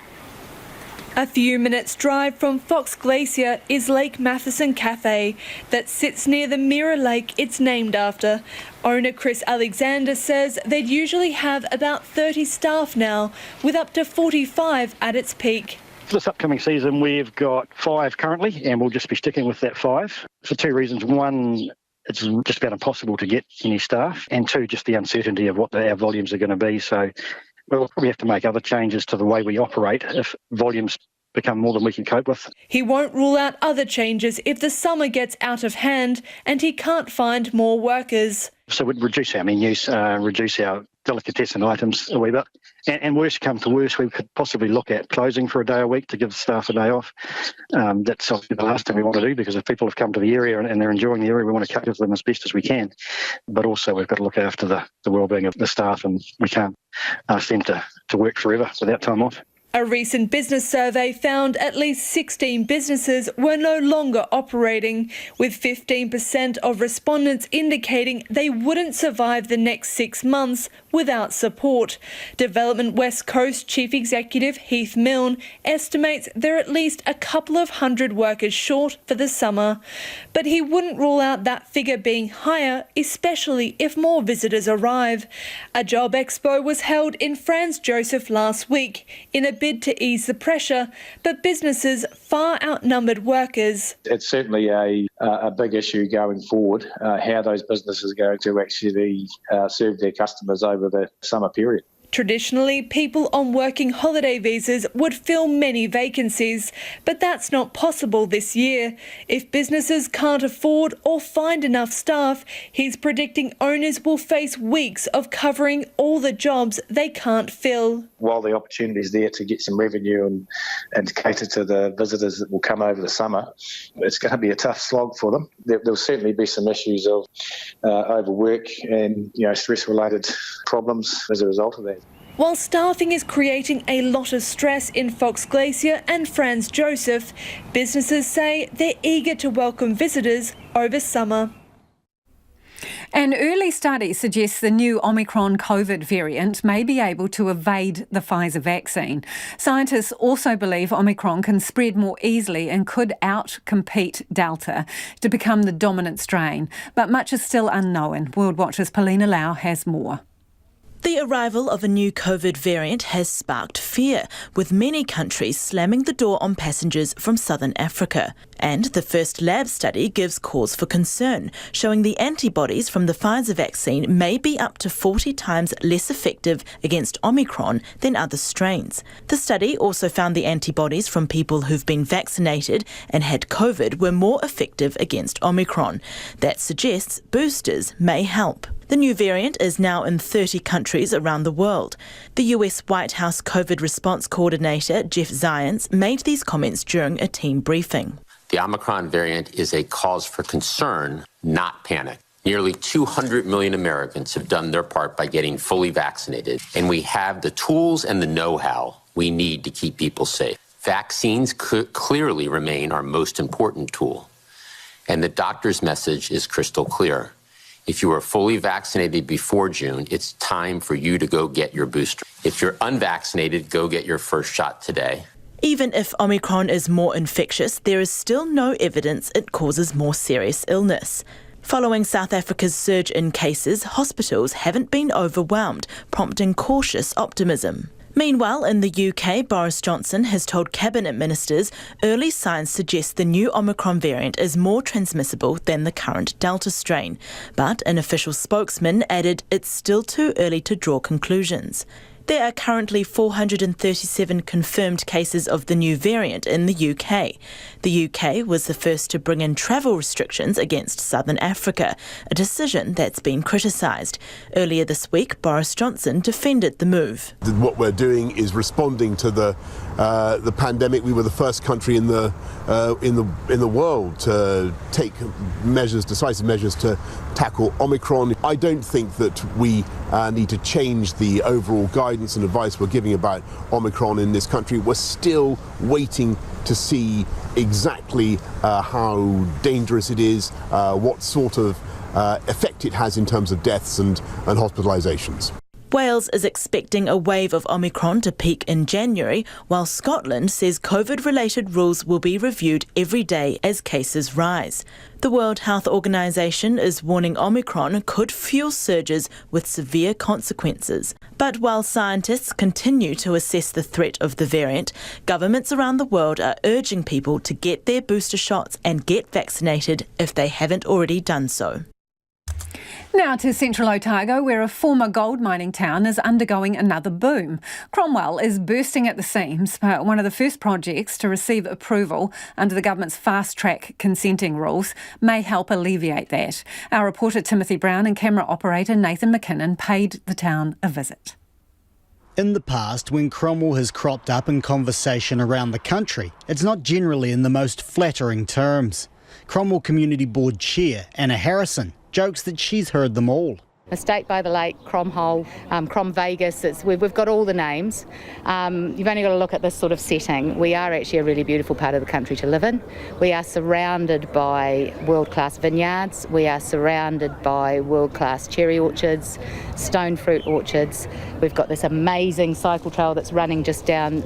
A few minutes' drive from Fox Glacier is Lake Matheson Cafe that sits near the mirror lake it's named after. Owner Chris Alexander says they'd usually have about 30 staff now, with up to 45 at its peak. This upcoming season we've got 5 currently, and we'll just be sticking with that 5 for 2 reasons. One, it's just about impossible to get any staff, and 2, just the uncertainty of what our volumes are going to be. So we'll probably have to make other changes to the way we operate if volumes become more than we can cope with. He won't rule out other changes if the summer gets out of hand and he can't find more workers. So we'd reduce our menus, reduce our delicatessen items a wee bit. And worst come to worst, we could possibly look at closing for a day a week to give staff a day off. That's obviously the last thing we want to do, because if people have come to the area and they're enjoying the area, we want to cover them as best as we can. But also we've got to look after the well-being of the staff, and we can't ask them to work forever without time off. A recent business survey found at least 16 businesses were no longer operating, with 15% of respondents indicating they wouldn't survive the next 6 months without support. Development West Coast Chief Executive Heath Milne estimates there are at least a couple of hundred workers short for the summer. But he wouldn't rule out that figure being higher, especially if more visitors arrive. A job expo was held in Franz Josef last week in a bid to ease the pressure, but businesses far outnumbered workers. It's certainly a big issue going forward, how those businesses are going to actually serve their customers over the summer period. Traditionally, people on working holiday visas would fill many vacancies, but that's not possible this year. If businesses can't afford or find enough staff, he's predicting owners will face weeks of covering all the jobs they can't fill. While the opportunity is there to get some revenue and cater to the visitors that will come over the summer, it's going to be a tough slog for them. There'll certainly be some issues of overwork and stress-related problems as a result of that. While staffing is creating a lot of stress in Fox Glacier and Franz Josef, businesses say they're eager to welcome visitors over summer. An early study suggests the new Omicron COVID variant may be able to evade the Pfizer vaccine. Scientists also believe Omicron can spread more easily and could outcompete Delta to become the dominant strain. But much is still unknown. World Watch's Paulina Lau has more. The arrival of a new COVID variant has sparked fear, with many countries slamming the door on passengers from southern Africa. And the first lab study gives cause for concern, showing the antibodies from the Pfizer vaccine may be up to 40 times less effective against Omicron than other strains. The study also found the antibodies from people who've been vaccinated and had COVID were more effective against Omicron. That suggests boosters may help. The new variant is now in 30 countries around the world. The US White House COVID response coordinator, Jeff Zients, made these comments during a team briefing. The Omicron variant is a cause for concern, not panic. Nearly 200 million Americans have done their part by getting fully vaccinated, and we have the tools and the know-how we need to keep people safe. Vaccines could clearly remain our most important tool, and the doctor's message is crystal clear. If you are fully vaccinated before June, it's time for you to go get your booster. If you're unvaccinated, go get your first shot today. Even if Omicron is more infectious, there is still no evidence it causes more serious illness. Following South Africa's surge in cases, hospitals haven't been overwhelmed, prompting cautious optimism. Meanwhile, in the UK, Boris Johnson has told cabinet ministers early signs suggest the new Omicron variant is more transmissible than the current Delta strain. But an official spokesman added it's still too early to draw conclusions. There are currently 437 confirmed cases of the new variant in the UK. The UK was the first to bring in travel restrictions against Southern Africa, a decision that's been criticised. Earlier this week, Boris Johnson defended the move. What we're doing is responding to the pandemic. We were the first country in the world to take decisive measures to tackle Omicron. I don't think that we need to change the overall guidance and advice we're giving about Omicron in this country. We're still waiting to see exactly how dangerous it is, what sort of effect it has in terms of deaths and hospitalisations. Wales is expecting a wave of Omicron to peak in January, while Scotland says COVID-related rules will be reviewed every day as cases rise. The World Health Organization is warning Omicron could fuel surges with severe consequences. But while scientists continue to assess the threat of the variant, governments around the world are urging people to get their booster shots and get vaccinated if they haven't already done so. Now to central Otago, where a former gold mining town is undergoing another boom. Cromwell is bursting at the seams, but one of the first projects to receive approval under the government's fast-track consenting rules may help alleviate that. Our reporter Timothy Brown and camera operator Nathan McKinnon paid the town a visit. In the past, when Cromwell has cropped up in conversation around the country, it's not generally in the most flattering terms. Cromwell Community Board Chair Anna Harrison jokes that she's heard them all. Estate by the Lake, Cromwell, Cromvegas, we've got all the names. You've only got to look at this sort of setting. We are actually a really beautiful part of the country to live in. We are surrounded by world-class vineyards. We are surrounded by world-class cherry orchards, stone fruit orchards. We've got this amazing cycle trail that's running just down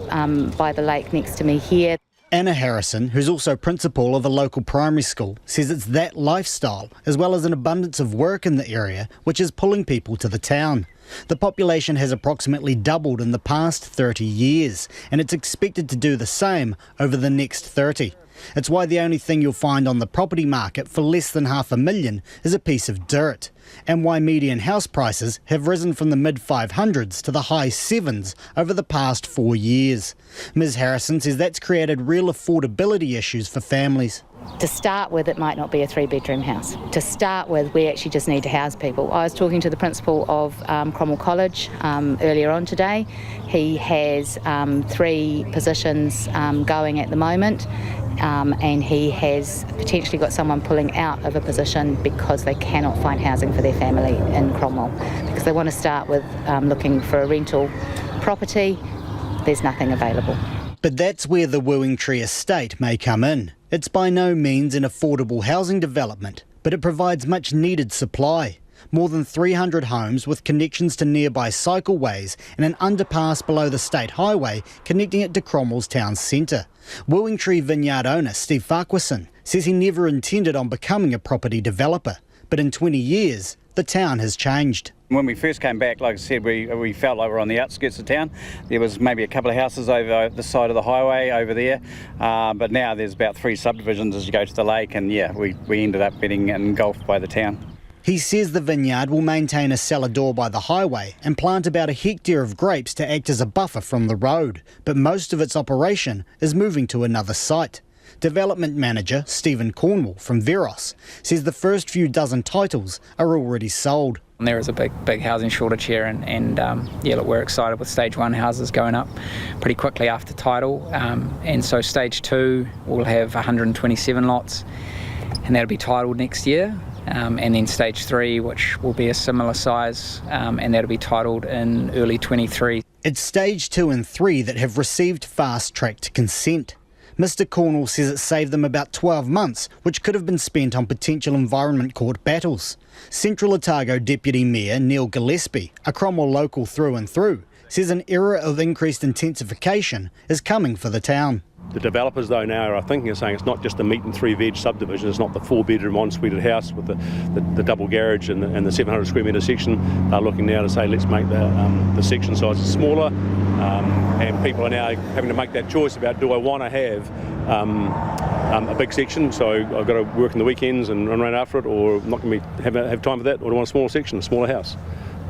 by the lake next to me here. Anna Harrison, who's also principal of a local primary school, says it's that lifestyle, as well as an abundance of work in the area, which is pulling people to the town. The population has approximately doubled in the past 30 years, and it's expected to do the same over the next 30. It's why the only thing you'll find on the property market for less than $500,000 is a piece of dirt, and why median house prices have risen from the mid-500s to the high 7s over the past 4 years. Ms Harrison says that's created real affordability issues for families. To start with, it might not be a 3-bedroom house. To start with, we actually just need to house people. I was talking to the principal of Cromwell College earlier on today. He has 3 positions going at the moment. And he has potentially got someone pulling out of a position because they cannot find housing for their family in Cromwell, because they want to start with looking for a rental property. There's nothing available. But that's where the Wooing Tree Estate may come in. It's by no means an affordable housing development, but it provides much needed supply. More than 300 homes with connections to nearby cycleways and an underpass below the state highway connecting it to Cromwell's town centre. Wooing Tree Vineyard owner Steve Farquharson says he never intended on becoming a property developer, but in 20 years the town has changed. When we first came back, like I said, we felt like we were on the outskirts of town. There was maybe a couple of houses over the side of the highway over there, but now there's about 3 subdivisions as you go to the lake, and we ended up getting engulfed by the town. He says the vineyard will maintain a cellar door by the highway and plant about a hectare of grapes to act as a buffer from the road, but most of its operation is moving to another site. Development manager Stephen Cornwall from Veros says the first few dozen titles are already sold. There is a big housing shortage here, and look, we're excited with stage 1 houses going up pretty quickly after title, and so stage 2 will have 127 lots, and that'll be titled next year. And then stage 3, which will be a similar size, and that'll be titled in early 23. It's stage 2 and 3 that have received fast-tracked consent. Mr Cornwall says it saved them about 12 months, which could have been spent on potential Environment Court battles. Central Otago Deputy Mayor Neil Gillespie, a Cromwell local through and through, says an era of increased intensification is coming for the town. The developers, though, now are thinking of saying it's not just a meat and 3-veg subdivision, it's not the 4-bedroom en-suited house with the double garage and the 700 square metre section. They're looking now to say let's make the section sizes smaller, and people are now having to make that choice about, do I want to have a big section, so I've got to work in the weekends and run after it, or I'm not going to have time for that, or do I want a smaller section, a smaller house?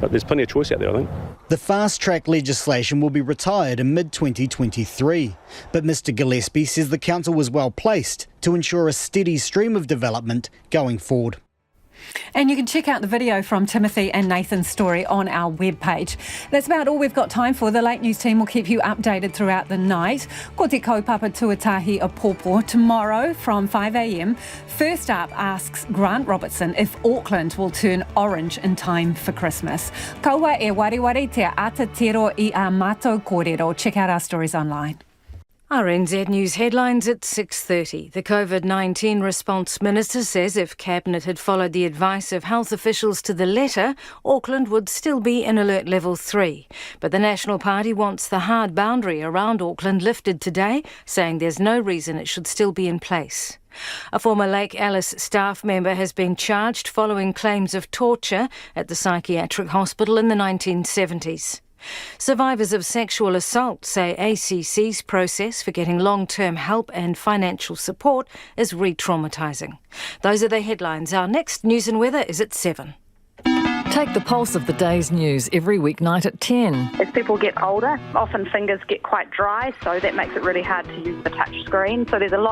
But there's plenty of choice out there, I think. The fast-track legislation will be retired in mid-2023, but Mr Gillespie says the council was well placed to ensure a steady stream of development going forward. And you can check out the video from Timothy and Nathan's story on our webpage. That's about all we've got time for. The Late News team will keep you updated throughout the night. Ko te kaupapa tuatahi a pōpō tomorrow from 5 a.m. First Up asks Grant Robertson if Auckland will turn orange in time for Christmas. Kaua e wareware te atatero I a mātou kōrero. Check out our stories online. RNZ News headlines at 6:30. The COVID-19 response minister says if Cabinet had followed the advice of health officials to the letter, Auckland would still be in alert level 3. But the National Party wants the hard boundary around Auckland lifted today, saying there's no reason it should still be in place. A former Lake Alice staff member has been charged following claims of torture at the psychiatric hospital in the 1970s. Survivors of sexual assault say ACC's process for getting long-term help and financial support is re-traumatising. Those are the headlines. Our next news and weather is at 7. Take the pulse of the day's news every weeknight at 10. As people get older, often fingers get quite dry, so that makes it really hard to use the touch screen. So there's a lot of